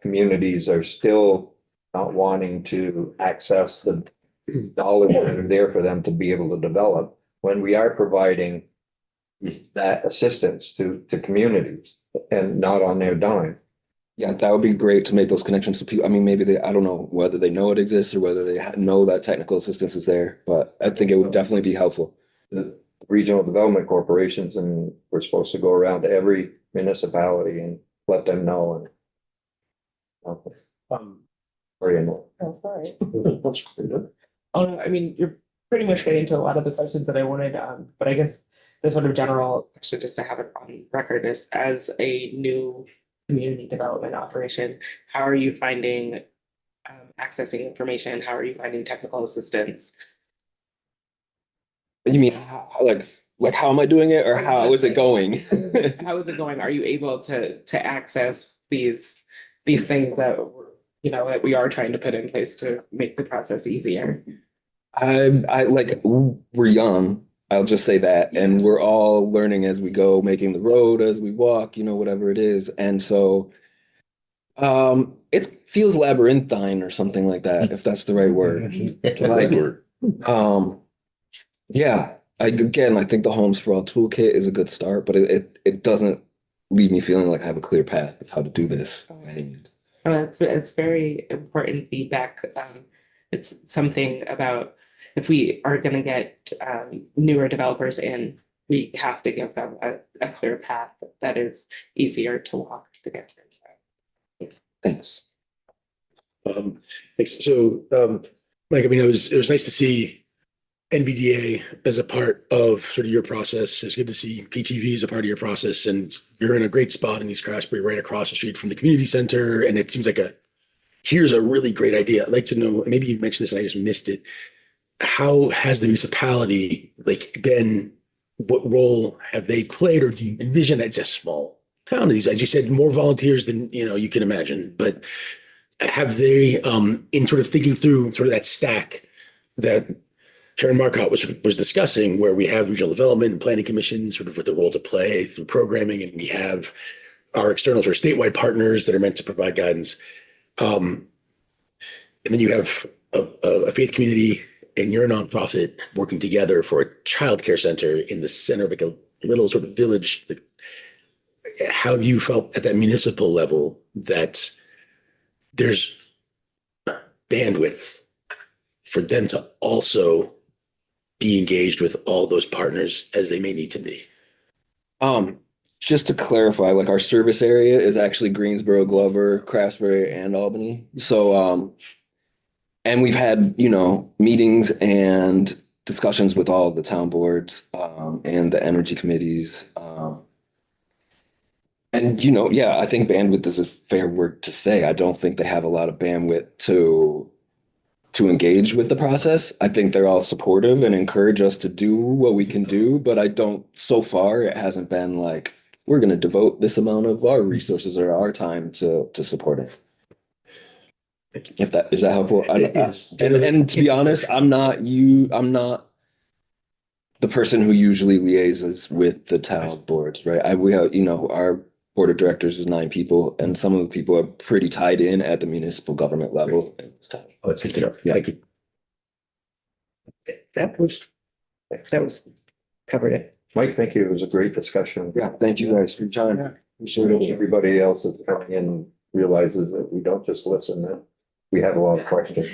communities are still not wanting to access the dollars that are there for them to be able to develop when we are providing that assistance to communities and not on their dime. Yeah, that would be great to make those connections to people. I mean, maybe I don't know whether they know it exists or whether they know that technical assistance is there, but I think it would definitely be helpful. The regional development corporations, and we're supposed to go around to every municipality and let them know. Very annoying. That's all right. Oh, no, I mean, you're pretty much getting to a lot of the questions that I wanted, but I guess the sort of general, actually just to have it on record is as a new community development operation, how are you finding accessing information? How are you finding technical assistance? You mean how am I doing it or how is it going? How is it going? Are you able to access these things that that we are trying to put in place to make the process easier? I like, we're young. I'll just say that. And we're all learning as we go, making the road as we walk, whatever it is. And so it feels labyrinthine or something like that, if that's the right word. It's a good word. Yeah, I think the Homes for All toolkit is a good start, but it doesn't leave me feeling like I have a clear path of how to do this. It's very important feedback. It's something about if we are gonna get newer developers in, we have to give them a clear path that is easier to walk to get through. So, Thanks. Thanks. So, Mike, I mean, it was nice to see NVDA as a part of sort of your process. It's good to see PTV as a part of your process, and you're in a great spot in East Craftsbury, right across the street from the community center. And it seems like here's a really great idea. I'd like to know, and maybe you mentioned this and I just missed it. How has the municipality been? What role have they played, or do you envision it's a small town? As you said, more volunteers than you can imagine. But have they, in sort of thinking through sort of that stack that Sharon Marcotte was discussing, where we have regional development and planning commissions sort of with the role to play through programming, and we have our external sort of statewide partners that are meant to provide guidance. And then you have a faith community and you're a nonprofit working together for a childcare center in the center of a little sort of village. How have you felt at that municipal level that there's bandwidth for them to also be engaged with all those partners as they may need to be? Just to clarify, our service area is actually Greensboro, Glover, Craftsbury, and Albany. So, and we've had, meetings and discussions with all of the town boards, and the energy committees. And, I think bandwidth is a fair word to say. I don't think they have a lot of bandwidth to engage with the process. I think they're all supportive and encourage us to do what we can do, but so far, it hasn't been like, we're going to devote this amount of our resources or our time to support it. Is that helpful? And to be honest, I'm not the person who usually liaises with the town boards, right? We have, our board of directors is 9 people, and some of the people are pretty tied in at the municipal government level. Oh, that's good to know. Yeah. Thank you. That was covered it. Mike, thank you. It was a great discussion. Yeah, thank you guys for your time. Appreciate it. Everybody else that's coming in realizes that we don't just listen, that we have a lot of questions.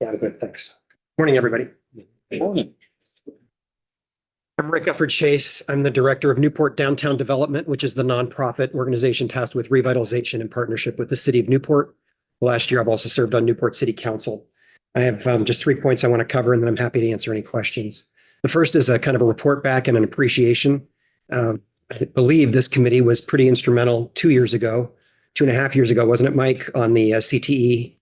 Yeah, good, thanks. Morning, everybody. I'm Rick Efford Chase. I'm the director of Newport Downtown Development, which is the nonprofit organization tasked with revitalization in partnership with the city of Newport. Last year, I've also served on Newport City Council. I have just 3 points I want to cover, and then I'm happy to answer any questions. The first is a kind of a report back and an appreciation. I believe this committee was pretty instrumental 2 years ago, 2.5 years ago, wasn't it, Mike, on the CTE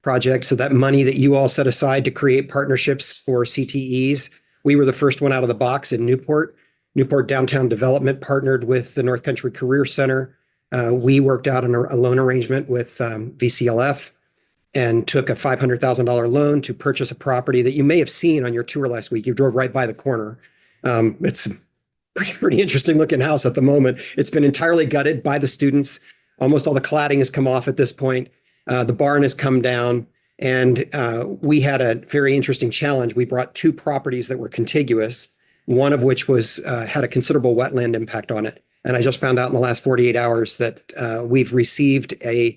project? So that money that you all set aside to create partnerships for CTEs, we were the first one out of the box in Newport. Newport Downtown Development partnered with the North Country Career Center. We worked out a loan arrangement with VCLF and took a $500,000 loan to purchase a property that you may have seen on your tour last week. You drove right by the corner. It's a pretty interesting looking house at the moment. It's been entirely gutted by the students. Almost all the cladding has come off at this point. The barn has come down. And we had a very interesting challenge. We brought 2 properties that were contiguous, one of which had a considerable wetland impact on it. And I just found out in the last 48 hours that we've received a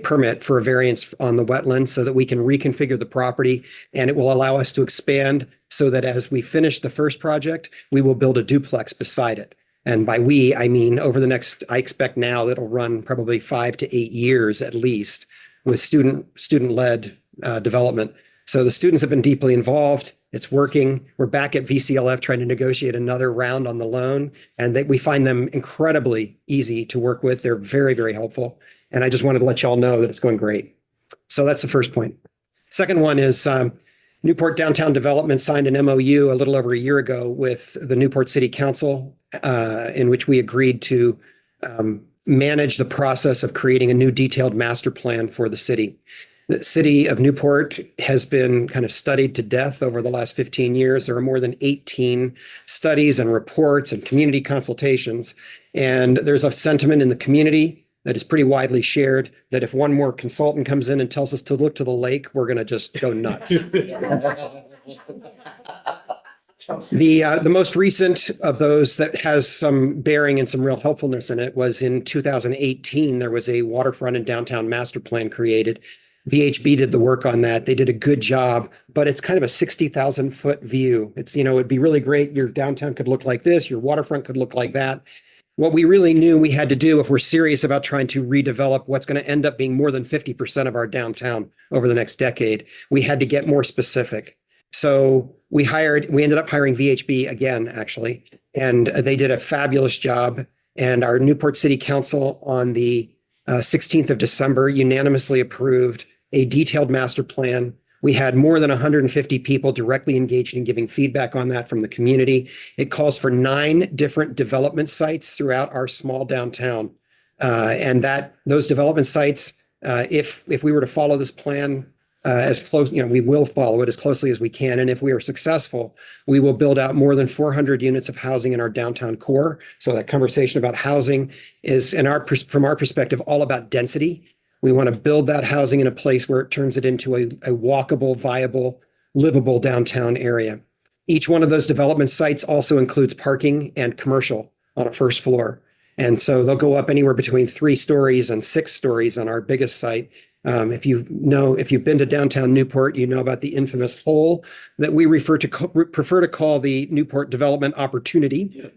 permit for a variance on the wetland so that we can reconfigure the property, and it will allow us to expand so that as we finish the first project, we will build a duplex beside it. And by we, I mean over the next, I expect now that'll run probably 5 to 8 years at least, with student-led development. So the students have been deeply involved. It's working. We're back at VCLF trying to negotiate another round on the loan, and we find them incredibly easy to work with. They're very, very helpful. And I just wanted to let y'all know that it's going great. So that's the first point. Second one is Newport Downtown Development signed an MOU a little over a year ago with the Newport City Council, in which we agreed to manage the process of creating a new detailed master plan for the city. The city of Newport has been kind of studied to death over the last 15 years. There are more than 18 studies and reports and community consultations. And there's a sentiment in the community that is pretty widely shared that if one more consultant comes in and tells us to look to the lake, we're going to just go nuts. The most recent of those that has some bearing and some real helpfulness in it was in 2018. There was a waterfront and downtown master plan created. VHB did the work on that. They did a good job, but it's kind of a 60,000 foot view. It's, it'd be really great. Your downtown could look like this. Your waterfront could look like that. What we really knew we had to do if we're serious about trying to redevelop what's going to end up being more than 50% of our downtown over the next decade, we had to get more specific. So we ended up hiring VHB again, actually, and they did a fabulous job. And our Newport City Council on the 16th of December unanimously approved a detailed master plan. We had more than 150 people directly engaged in giving feedback on that from the community. It calls for 9 different development sites throughout our small downtown. And those development sites, if we were to follow this plan as close, we will follow it as closely as we can. And if we are successful, we will build out more than 400 units of housing in our downtown core. So that conversation about housing is, from our perspective, all about density. We want to build that housing in a place where it turns it into a walkable, viable, livable downtown area. Each one of those development sites also includes parking and commercial on a first floor. And so they'll go up anywhere between 3 stories and 6 stories on our biggest site. If you've been to downtown Newport, you know about the infamous hole that we prefer to call the Newport Development Opportunity.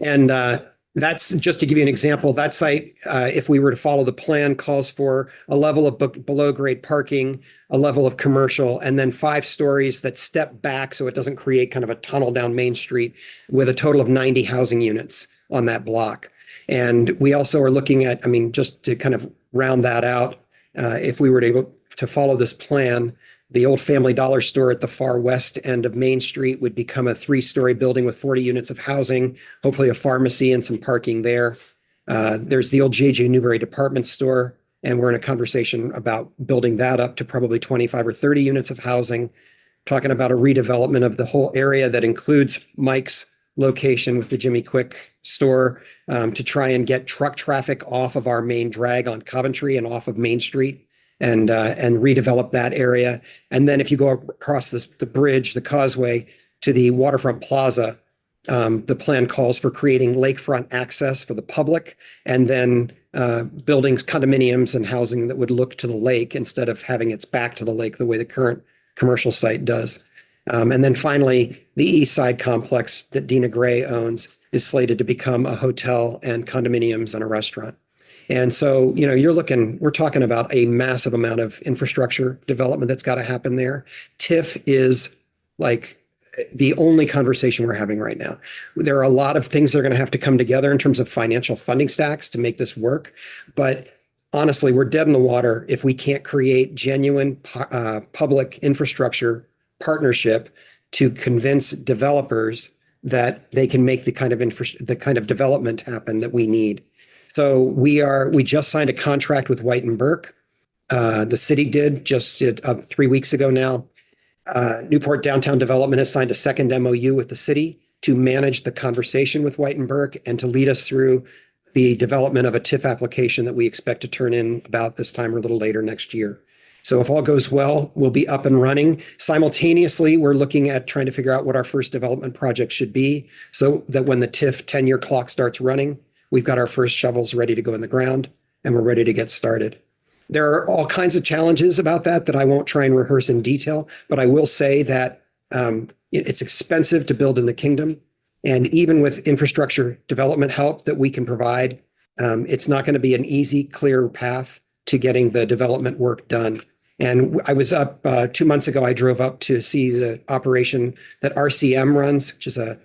And that's just to give you an example. That site, if we were to follow the plan, calls for a level of below grade parking, a level of commercial, and then 5 stories that step back so it doesn't create kind of a tunnel down Main Street, with a total of 90 housing units on that block. And we also are looking at, just to kind of round that out, if we were to follow this plan, the old Family Dollar store at the far west end of Main Street would become a 3-story building with 40 units of housing, hopefully a pharmacy and some parking there. There's the old J.J. Newberry department store, and we're in a conversation about building that up to probably 25 or 30 units of housing, talking about a redevelopment of the whole area that includes Mike's location with the Jimmy Quick store, to try and get truck traffic off of our main drag on Coventry and off of Main Street, and redevelop that area. And then if you go across the bridge, the causeway, to the waterfront plaza, the plan calls for creating lakefront access for the public, and then buildings, condominiums and housing that would look to the lake instead of having its back to the lake the way the current commercial site does. And then finally, the East Side complex that Dina Gray owns is slated to become a hotel and condominiums and a restaurant. And so, we're talking about a massive amount of infrastructure development that's got to happen there. TIF is like the only conversation we're having right now. There are a lot of things that are going to have to come together in terms of financial funding stacks to make this work. But honestly, we're dead in the water if we can't create genuine public infrastructure partnership to convince developers that they can make the kind of development happen that we need. So we just signed a contract with White and Burke. The city did just 3 weeks ago now. Newport Downtown Development has signed a second MOU with the city to manage the conversation with White and Burke and to lead us through the development of a TIF application that we expect to turn in about this time or a little later next year. So if all goes well, we'll be up and running. Simultaneously, we're looking at trying to figure out what our first development project should be, so that when the TIF 10-year clock starts running, we've got our first shovels ready to go in the ground and we're ready to get started. There are all kinds of challenges about that I won't try and rehearse in detail, but I will say that it's expensive to build in the kingdom. And even with infrastructure development help that we can provide, it's not going to be an easy, clear path to getting the development work done. And I was up 2 months ago, I drove up to see the operation that RCM runs, which is a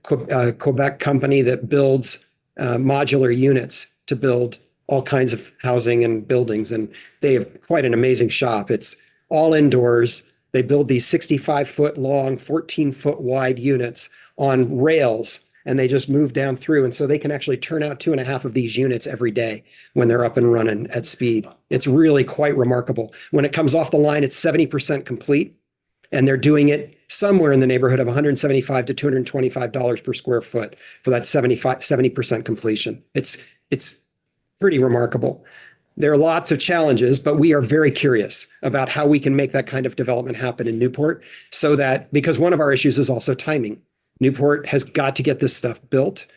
Quebec company that builds modular units to build all kinds of housing and buildings. And they have quite an amazing shop. It's all indoors. They build these 65-foot long, 14-foot wide units on rails, and they just move down through. And so they can actually turn out 2.5 of these units every day when they're up and running at speed. It's really quite remarkable. When it comes off the line, it's 70% complete, and they're doing it somewhere in the neighborhood of $175 to $225 per square foot for that 70% completion. It's pretty remarkable. There are lots of challenges, but we are very curious about how we can make that kind of development happen in Newport so that, because one of our issues is also timing. Newport has got to get this stuff built.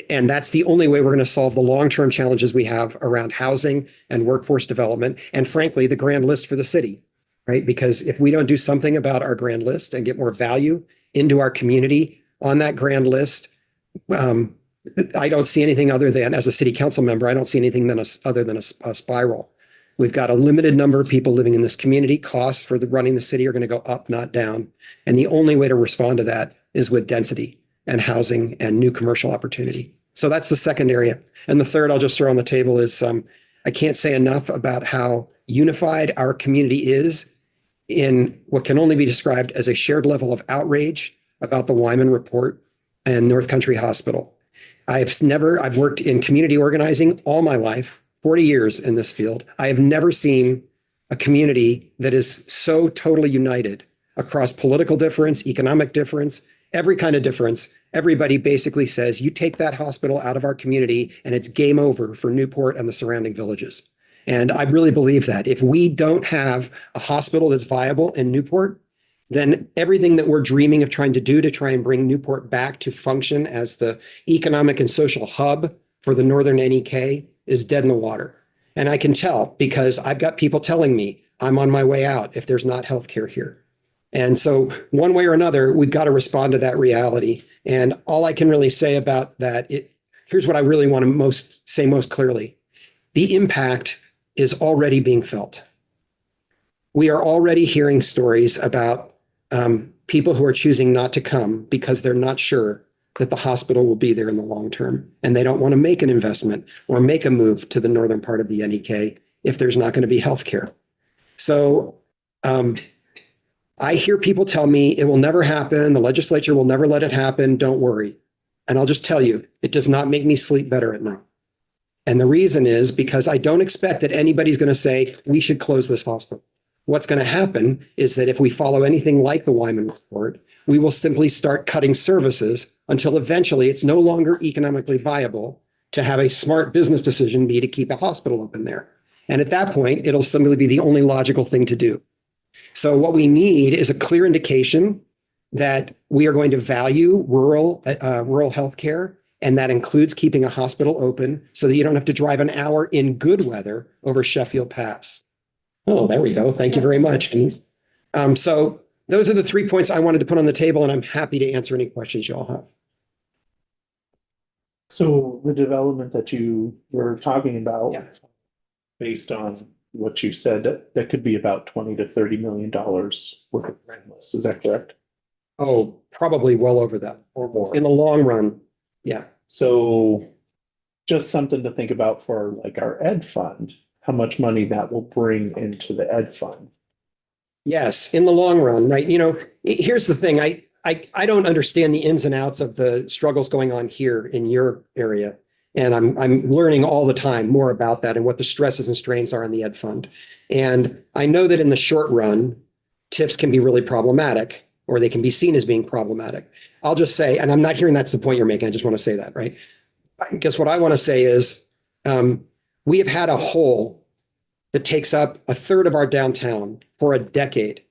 And that's the only way we're going to solve the long-term challenges we have around housing and workforce development. And frankly, the grand list for the city, right? Because if we don't do something about our grand list and get more value into our community on that grand list, I don't see anything other than, as a city council member, I don't see anything other than a spiral. We've got a limited number of people living in this community. Costs for running the city are going to go up, not down. And the only way to respond to that is with density and housing and new commercial opportunity. So that's the second area. And the third I'll just throw on the table is I can't say enough about how unified our community is in what can only be described as a shared level of outrage about the Wyman Report and North Country Hospital. I've worked in community organizing all my life, 40 years in this field. I have never seen a community that is so totally united across political difference, economic difference, every kind of difference. Everybody basically says, you take that hospital out of our community and it's game over for Newport and the surrounding villages. And I really believe that if we don't have a hospital that's viable in Newport, then everything that we're dreaming of trying to do to try and bring Newport back to function as the economic and social hub for the Northern NEK is dead in the water. And I can tell because I've got people telling me I'm on my way out if there's not healthcare here. And so one way or another, we've got to respond to that reality. And all I can really say about that, here's what I really want to say most clearly. The impact is already being felt. We are already hearing stories about people who are choosing not to come because they're not sure that the hospital will be there in the long term. And they don't want to make an investment or make a move to the northern part of the NEK if there's not going to be healthcare. So I hear people tell me it will never happen. The legislature will never let it happen. Don't worry. And I'll just tell you, it does not make me sleep better at night. And the reason is because I don't expect that anybody's going to say we should close this hospital. What's going to happen is that if we follow anything like the Wyman Report, we will simply start cutting services until eventually it's no longer economically viable to have a smart business decision be to keep a hospital open there. And at that point, it'll simply be the only logical thing to do. So what we need is a clear indication that we are going to value rural healthcare, and that includes keeping a hospital open so that you don't have to drive an hour in good weather over Sheffield Pass. Oh, there we go. Thank you very much, Denise. So those are the 3 points I wanted to put on the table, and I'm happy to answer any questions you all have. So the development that you were talking about, Yeah. based on what you said, that could be about $20 to $30 million worth of rent list. Is that correct? Oh, probably well over that Or more? in the long run. Yeah. So just something to think about for like our ed fund, how much money that will bring into the ed fund. Yes, in the long run, right? You know, here's the thing. I don't understand the ins and outs of the struggles going on here in your area. And I'm learning all the time more about that and what the stresses and strains are on the ed fund. And I know that in the short run, TIFs can be really problematic, or they can be seen as being problematic. I'll just say, and I'm not hearing that's the point you're making. I just want to say that, right? I guess what I want to say is we have had a hole that takes up a third of our downtown for a decade.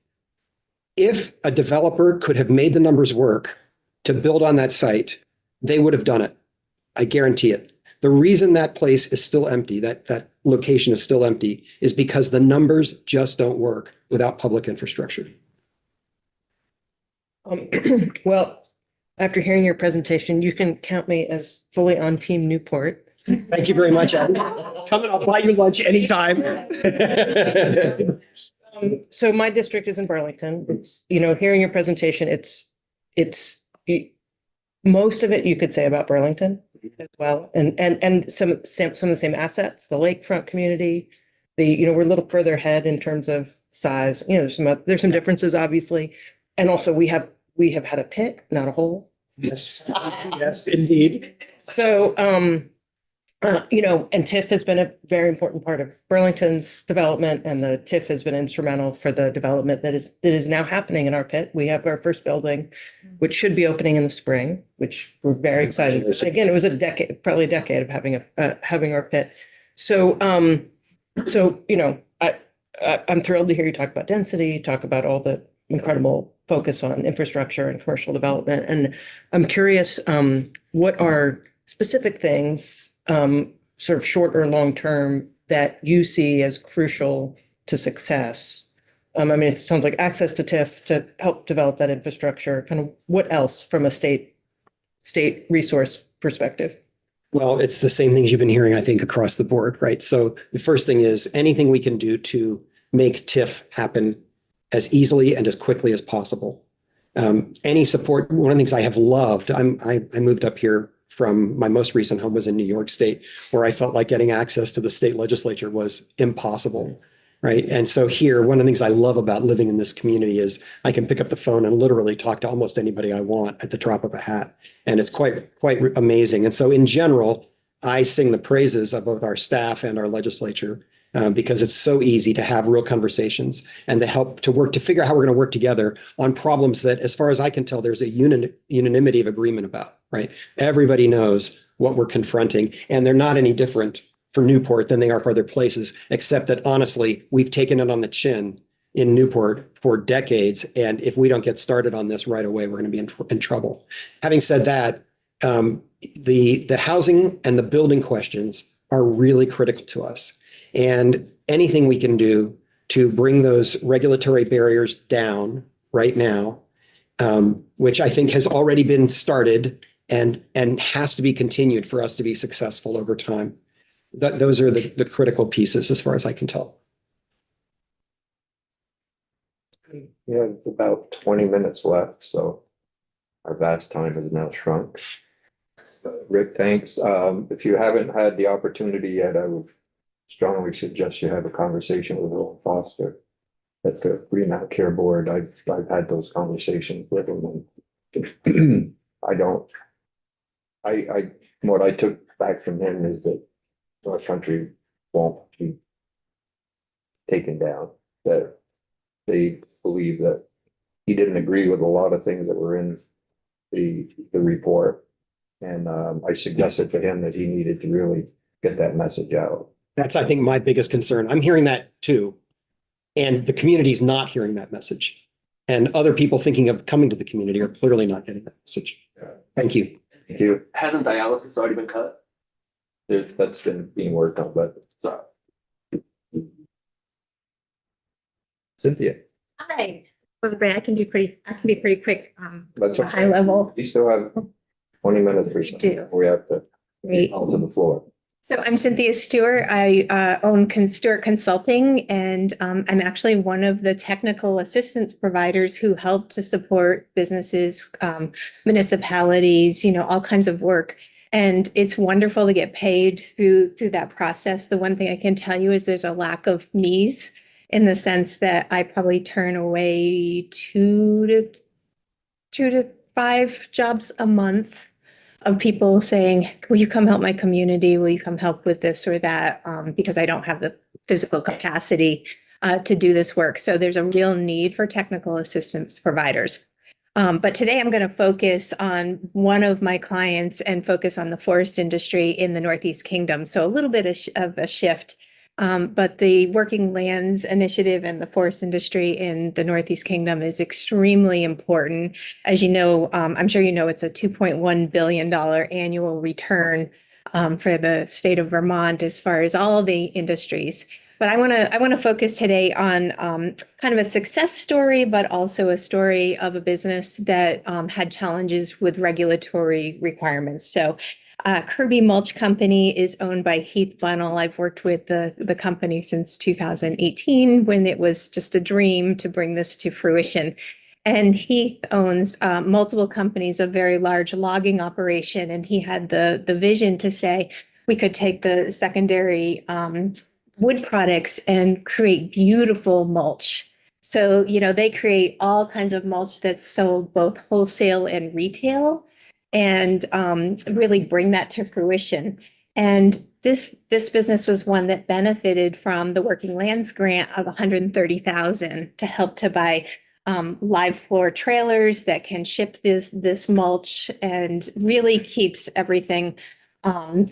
If a developer could have made the numbers work to build on that site, they would have done it. I guarantee it. The reason that place is still empty, that location is still empty, is because the numbers just don't work without public infrastructure. Well, after hearing your presentation, you can count me as fully on Team Newport. Thank you very much, Ed. Come and I'll buy you lunch anytime. So my district is in Burlington. It's, you know, hearing your presentation, most of it you could say about Burlington as well. And some of the same assets, the lakefront community, we're a little further ahead in terms of size, there's some differences, obviously. And also we have had a pit, not a hole. Yes, yes, indeed. So, and TIF has been a very important part of Burlington's development, and the TIF has been instrumental for the development that is now happening in our pit. We have our first building, which should be opening in the spring, which we're very excited. Again, it was probably a decade of having our pit. So, I'm thrilled to hear you talk about density, talk about all the incredible focus on infrastructure and commercial development. And I'm curious, what are specific things, sort of short or long term, that you see as crucial to success? It sounds like access to TIF to help develop that infrastructure. Kind of what else from a state resource perspective? Well, it's the same things you've been hearing, I think, across the board, right? So the first thing is anything we can do to make TIF happen as easily and as quickly as possible. Any support, one of the things I have loved, I moved up here from my most recent home was in New York State, where I felt like getting access to the state legislature was impossible, right? And so here, one of the things I love about living in this community is I can pick up the phone and literally talk to almost anybody I want at the drop of a hat. And it's quite amazing. And so in general, I sing the praises of both our staff and our legislature because it's so easy to have real conversations and to figure out how we're going to work together on problems that, as far as I can tell, there's a unanimity of agreement about, right? Everybody knows what we're confronting, and they're not any different for Newport than they are for other places, except that honestly, we've taken it on the chin in Newport for decades. And if we don't get started on this right away, we're going to be in trouble. Having said that, the housing and the building questions are really critical to us. And anything we can do to bring those regulatory barriers down right now, which I think has already been started and has to be continued for us to be successful over time. Those are the critical pieces as far as I can tell. We have about 20 minutes left, so our vast time has now shrunk. Rick, thanks. If you haven't had the opportunity yet, I would strongly suggest you have a conversation with Roland Foster at the Green Mountain Care Board. I've had those conversations with him, and what I took back from him is that North Country won't be taken down, that they believe that he didn't agree with a lot of things that were in the report. And I suggested to him that he needed to really get that message out. That's, I think, my biggest concern. I'm hearing that too. And the community's not hearing that message. And other people thinking of coming to the community are clearly not getting that message. Thank you. Thank you. Hasn't dialysis already been cut? That's been being worked on, but Cynthia. Hi, I can be pretty quick. That's okay. High level. You still have 20 minutes or so. do. We have to Great. call to the floor. So I'm Cynthia Stewart. I own Stewart Consulting, and I'm actually one of the technical assistance providers who help to support businesses, municipalities, all kinds of work. And it's wonderful to get paid through that process. The one thing I can tell you is there's a lack of me's, in the sense that I probably turn away two to five jobs a month of people saying, will you come help my community? Will you come help with this or that? Because I don't have the physical capacity to do this work. So there's a real need for technical assistance providers. But today I'm going to focus on one of my clients and focus on the forest industry in the Northeast Kingdom. So a little bit of a shift. But the Working Lands Initiative and the forest industry in the Northeast Kingdom is extremely important. As you know, I'm sure you know, it's a $2.1 billion annual return for the state of Vermont as far as all the industries. But I want to focus today on kind of a success story, but also a story of a business that had challenges with regulatory requirements. So Kirby Mulch Company is owned by Heath Flannel. I've worked with the company since 2018, when it was just a dream to bring this to fruition. And Heath owns multiple companies, a very large logging operation. And he had the vision to say we could take the secondary wood products and create beautiful mulch. So, they create all kinds of mulch that's sold both wholesale and retail, and really bring that to fruition. And this business was one that benefited from the Working Lands grant of $130,000 to help to buy live floor trailers that can ship this mulch, and really keeps everything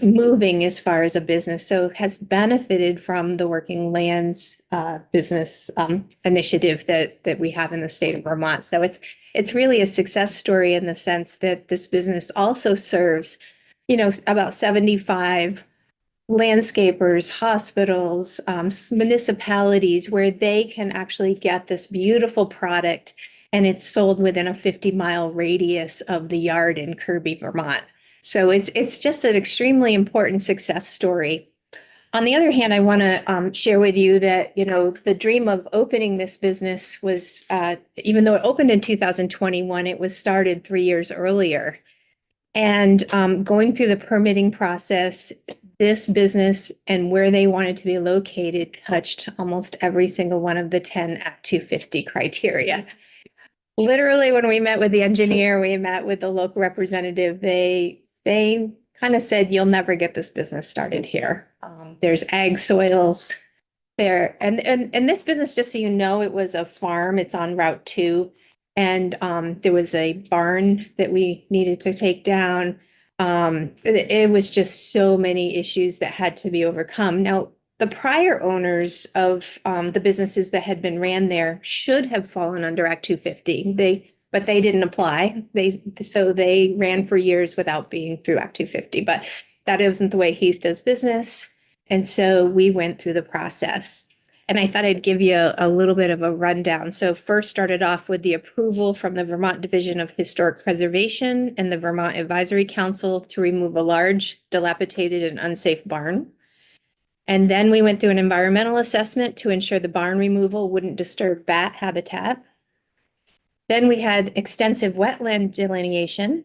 moving as far as a business. So has benefited from the Working Lands business initiative that we have in the state of Vermont. So it's really a success story in the sense that this business also serves, about 75 landscapers, hospitals, municipalities, where they can actually get this beautiful product, and it's sold within a 50-mile radius of the yard in Kirby, Vermont. So it's just an extremely important success story. On the other hand, I want to share with you that, the dream of opening this business was, even though it opened in 2021, it was started 3 years earlier. And going through the permitting process, this business and where they wanted to be located touched almost every single one of the 10 Act 250 criteria. Literally, when we met with the engineer, we met with the local representative, they kind of said, you'll never get this business started here. There's ag soils there. And this business, just so you know, it was a farm. It's on Route 2. And there was a barn that we needed to take down. It was just so many issues that had to be overcome. Now, the prior owners of the businesses that had been ran there should have fallen under Act 250. But they didn't apply. So they ran for years without being through Act 250. But that isn't the way Heath does business. And so we went through the process. And I thought I'd give you a little bit of a rundown. So first started off with the approval from the Vermont Division of Historic Preservation and the Vermont Advisory Council to remove a large, dilapidated, and unsafe barn. And then we went through an environmental assessment to ensure the barn removal wouldn't disturb bat habitat. Then we had extensive wetland delineation.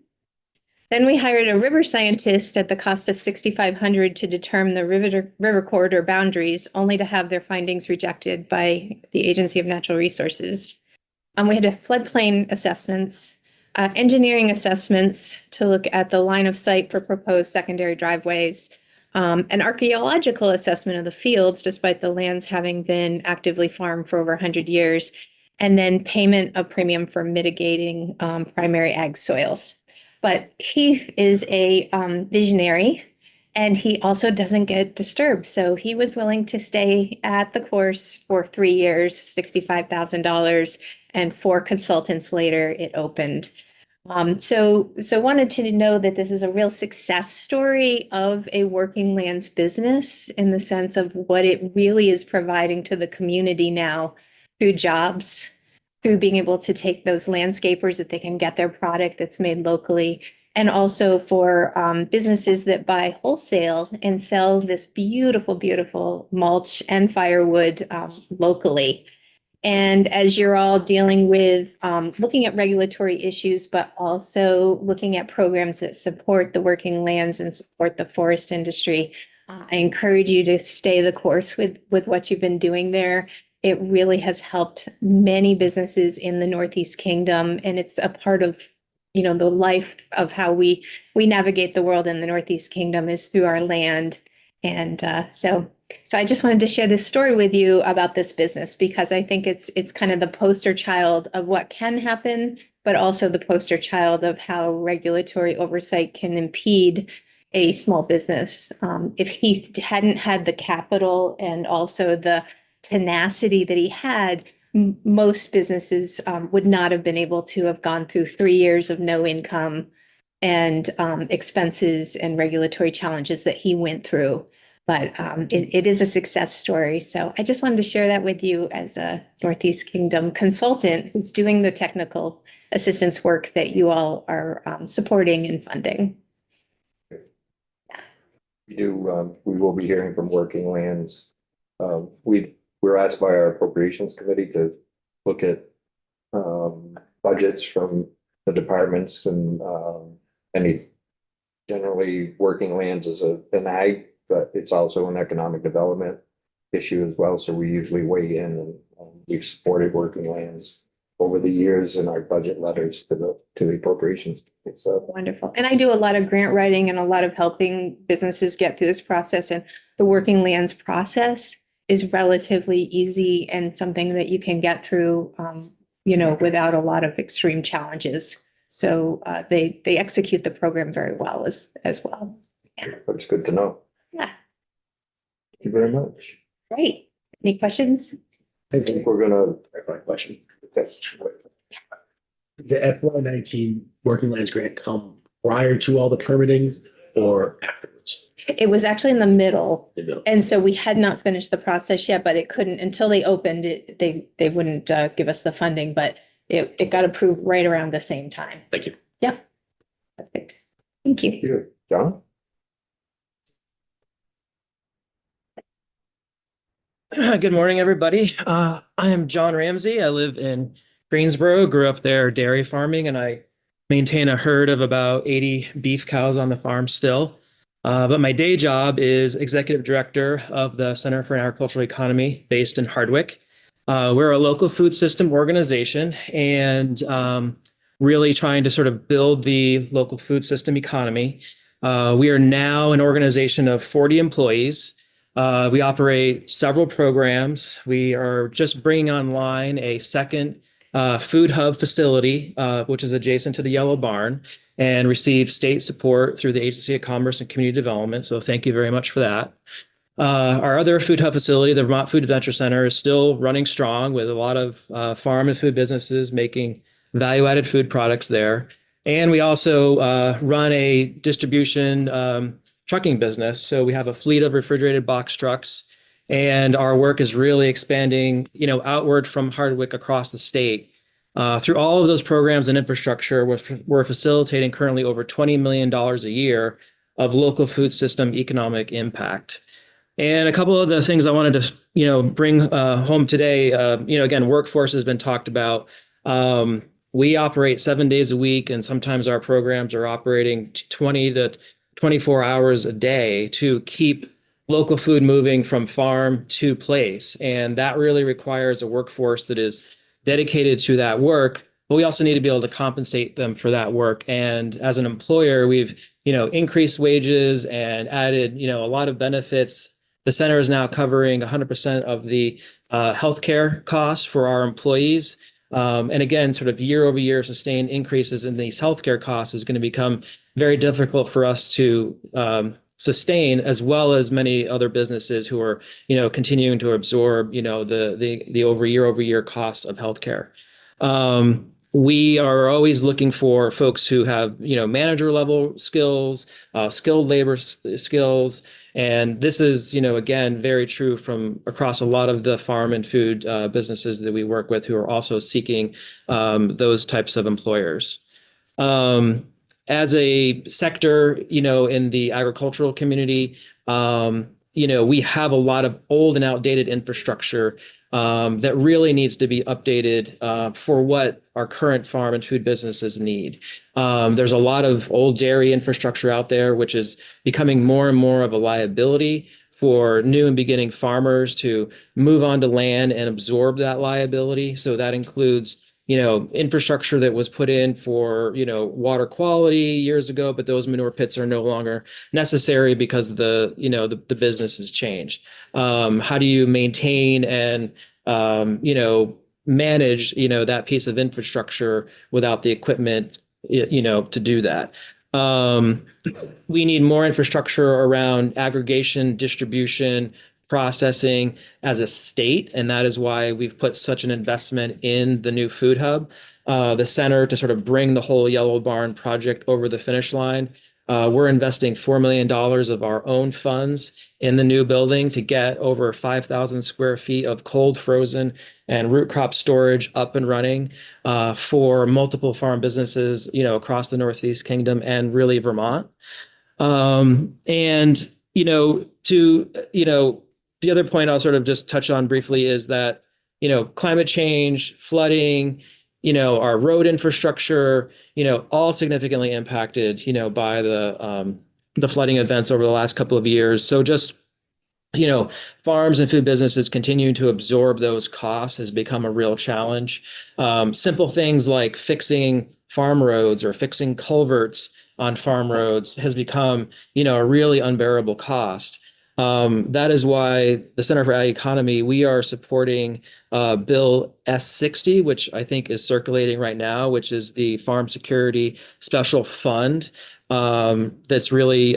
Then we hired a river scientist at the cost of $6,500 to determine the river corridor boundaries, only to have their findings rejected by the Agency of Natural Resources. We had a floodplain assessments, engineering assessments to look at the line of sight for proposed secondary driveways, an archaeological assessment of the fields, despite the lands having been actively farmed for over 100 years, and then payment of premium for mitigating primary ag soils. But Heath is a visionary, and he also doesn't get disturbed. So he was willing to stay at the course for 3 years, $65,000, and 4 consultants later, it opened. So wanted to know that this is a real success story of a Working Lands business in the sense of what it really is providing to the community now through jobs, through being able to take those landscapers that they can get their product that's made locally, and also for businesses that buy wholesale and sell this beautiful, beautiful mulch and firewood locally. And as you're all dealing with looking at regulatory issues, but also looking at programs that support the Working Lands and support the forest industry, I encourage you to stay the course with what you've been doing there. It really has helped many businesses in the Northeast Kingdom, and it's a part of, the life of how we navigate the world in the Northeast Kingdom is through our land. And so I just wanted to share this story with you about this business, because I think it's kind of the poster child of what can happen, but also the poster child of how regulatory oversight can impede a small business. If he hadn't had the capital and also the tenacity that he had, most businesses would not have been able to have gone through 3 years of no income and expenses and regulatory challenges that he went through. But it is a success story. So I just wanted to share that with you as a Northeast Kingdom consultant who's doing the technical assistance work that you all are supporting and funding. We will be hearing from Working Lands. We're asked by our appropriations committee to look at budgets from the departments, and generally Working Lands is an ag, but it's also an economic development. issue as well, so we usually weigh in, and we've supported working lands over the years in our budget letters to the appropriations. So Wonderful. And I do a lot of grant writing and a lot of helping businesses get through this process. And the working lands process is relatively easy and something that you can get through, without a lot of extreme challenges. So they execute the program very well as well. that's good to know. Yeah, Thank you very much. great. Any questions? I think we're gonna. Question. That's The FY19 Working Lands Grant come prior to all the permitting or afterwards? It was actually in the middle. The middle. And so we had not finished the process yet, but it couldn't, until they opened it, they wouldn't give us the funding, but it got approved right around the same time. Thank you. Yeah. Perfect. Thank you. you, John. Good morning, everybody. I am John Ramsey. I live in Greensboro, grew up there dairy farming, and I maintain a herd of about 80 beef cows on the farm still. But my day job is executive director of the Center for an Agricultural Economy based in Hardwick. We're a local food system organization and really trying to sort of build the local food system economy. We are now an organization of 40 employees. We operate several programs. We are just bringing online a second food hub facility, which is adjacent to the Yellow Barn, and receive state support through the Agency of Commerce and Community Development. So thank you very much for that. Our other food hub facility, the Vermont Food Adventure Center, is still running strong with a lot of farm and food businesses making value-added food products there. And we also run a distribution trucking business. So we have a fleet of refrigerated box trucks, and our work is really expanding, outward from Hardwick across the state. Through all of those programs and infrastructure, we're facilitating currently over $20 million a year of local food system economic impact. And a couple of the things I wanted to, bring home today, again, workforce has been talked about. We operate 7 days a week, and sometimes our programs are operating 20 to 24 hours a day to keep local food moving from farm to place. And that really requires a workforce that is dedicated to that work, but we also need to be able to compensate them for that work. And as an employer, we've, increased wages and added, a lot of benefits. The center is now covering 100% of the healthcare costs for our employees. And again, sort of year over year, sustained increases in these healthcare costs is going to become very difficult for us to sustain, as well as many other businesses who are, continuing to absorb, the year over year costs of healthcare. We are always looking for folks who have, manager level skills, skilled labor skills. And this is, again, very true from across a lot of the farm and food businesses that we work with who are also seeking those types of employers. As a sector, in the agricultural community, we have a lot of old and outdated infrastructure that really needs to be updated for what our current farm and food businesses need. There's a lot of old dairy infrastructure out there, which is becoming more and more of a liability for new and beginning farmers to move onto land and absorb that liability. So that includes infrastructure that was put in for, water quality years ago, but those manure pits are no longer necessary because the business has changed. How do you maintain and, manage, that piece of infrastructure without the equipment, to do that? We need more infrastructure around aggregation, distribution, processing as a state, and that is why we've put such an investment in the new food hub, the center, to sort of bring the whole Yellow Barn project over the finish line. We're investing $4 million of our own funds in the new building to get over 5,000 square feet of cold, frozen, and root crop storage up and running for multiple farm businesses, across the Northeast Kingdom and really Vermont. The other point I'll sort of just touch on briefly is that, climate change, flooding, our road infrastructure, all significantly impacted, by the flooding events over the last couple of years. So just farms and food businesses continuing to absorb those costs has become a real challenge. Simple things like fixing farm roads or fixing culverts on farm roads has become, a really unbearable cost. That is why the Center for Ag Economy, we are supporting Bill S60, which I think is circulating right now, which is the Farm Security Special Fund that's really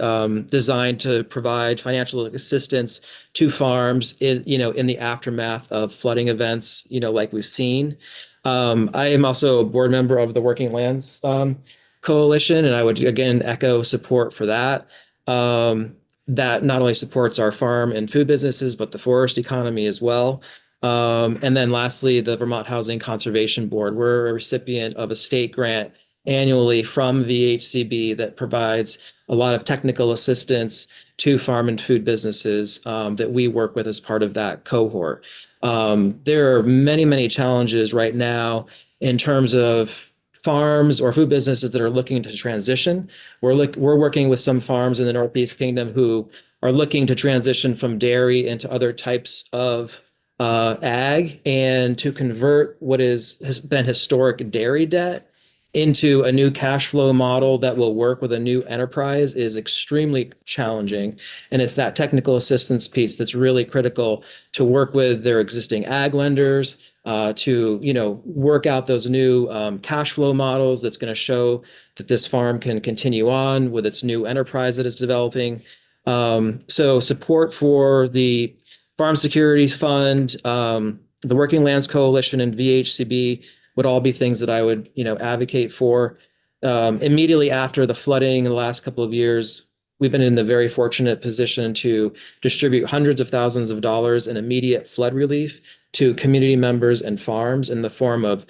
designed to provide financial assistance to farms in the aftermath of flooding events, like we've seen. I am also a board member of the Working Lands Coalition, and I would again echo support for that. That not only supports our farm and food businesses, but the forest economy as well. And then lastly, the Vermont Housing Conservation Board. We're a recipient of a state grant annually from VHCB that provides a lot of technical assistance to farm and food businesses that we work with as part of that cohort. There are many, many challenges right now in terms of farms or food businesses that are looking to transition. We're working with some farms in the Northeast Kingdom who are looking to transition from dairy into other types of ag, and to convert what has been historic dairy debt into a new cash flow model that will work with a new enterprise is extremely challenging. And it's that technical assistance piece that's really critical to work with their existing ag lenders, to work out those new cash flow models that's going to show that this farm can continue on with its new enterprise that it's developing. So support for the Farm Securities Fund, the Working Lands Coalition, and VHCB would all be things that I would, advocate for. Immediately after the flooding in the last couple of years, we've been in the very fortunate position to distribute hundreds of thousands of dollars in immediate flood relief to community members and farms in the form of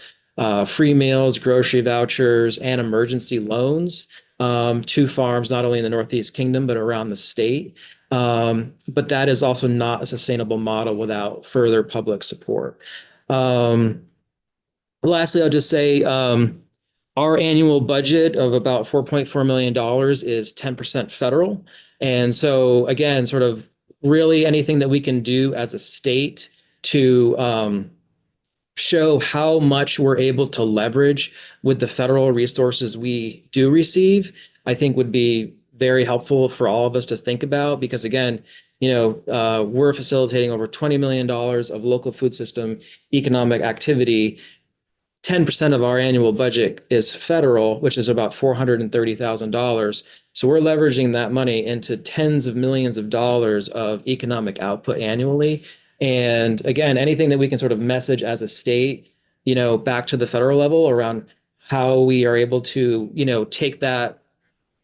free meals, grocery vouchers, and emergency loans to farms, not only in the Northeast Kingdom, but around the state. But that is also not a sustainable model without further public support. Lastly, I'll just say our annual budget of about $4.4 million is 10% federal. And so again, sort of really anything that we can do as a state to show how much we're able to leverage with the federal resources we do receive, I think would be very helpful for all of us to think about, because again, we're facilitating over $20 million of local food system economic activity. 10% of our annual budget is federal, which is about $430,000. So we're leveraging that money into tens of millions of dollars of economic output annually. And again, anything that we can sort of message as a state, back to the federal level around how we are able to, take that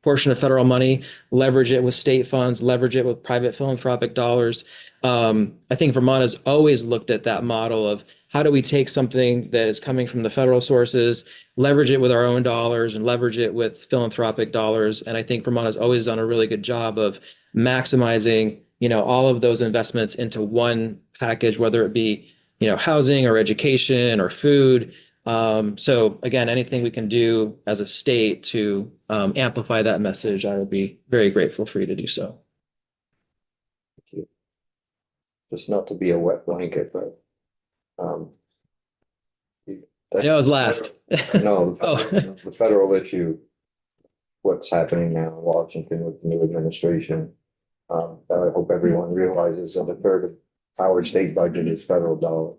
portion of federal money, leverage it with state funds, leverage it with private philanthropic dollars. I think Vermont has always looked at that model of how do we take something that is coming from the federal sources, leverage it with our own dollars, and leverage it with philanthropic dollars. And I think Vermont has always done a really good job of maximizing, all of those investments into one package, whether it be, housing or education or food. So again, anything we can do as a state to amplify that message, I would be very grateful for you to do so. Thank you. Just not to be a wet blanket, but I know I was last. No, the federal issue, what's happening now in Washington with the new administration, that I hope everyone realizes that a third of our state budget is federal dollar.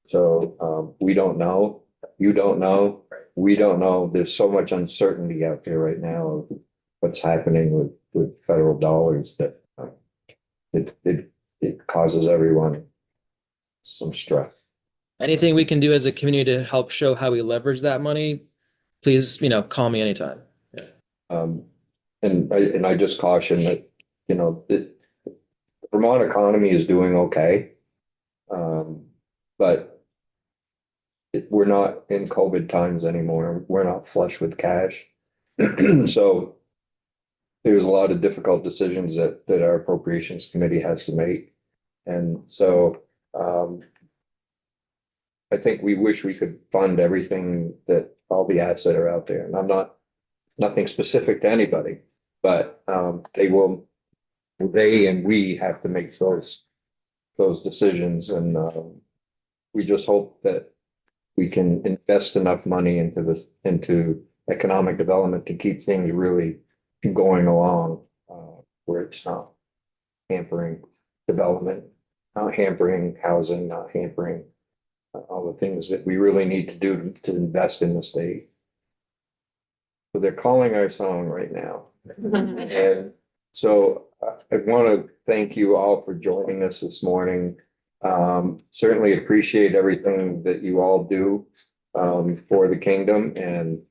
So we don't know, you don't know, we don't know. There's so much uncertainty out there right now of what's happening with federal dollars that it causes everyone some stress. Anything we can do as a community to help show how we leverage that money, please, call me anytime. And I just caution that, the Vermont economy is doing okay. But we're not in COVID times anymore. We're not flush with cash. So there's a lot of difficult decisions that our appropriations committee has to make. And so I think we wish we could fund everything, that all the assets that are out there. And nothing specific to anybody, but they and we have to make those decisions, and we just hope that we can invest enough money into this, into economic development to keep things really going along, where it's not hampering development, not hampering housing, not hampering all the things that we really need to do to invest in the state. So they're calling our song right now. And so I want to thank you all for joining us this morning. Certainly appreciate everything that you all do for the kingdom, and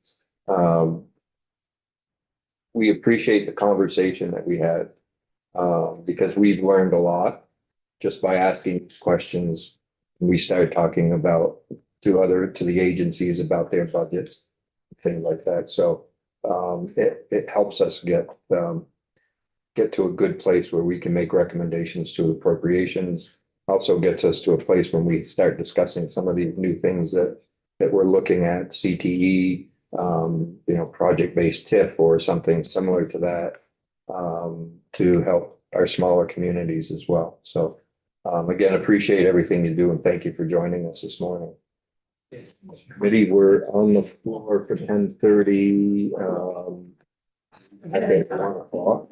we appreciate the conversation that we had because we've learned a lot just by asking questions. We started talking about to the agencies about their budgets, things like that. So it helps us get to a good place where we can make recommendations to appropriations. Also gets us to a place when we start discussing some of these new things that we're looking at, CTE, project-based TIF or something similar to that, to help our smaller communities as well. So again, appreciate everything you do, and thank you for joining us this morning. Committee, we're on the floor for 10:30. I think 1 o'clock.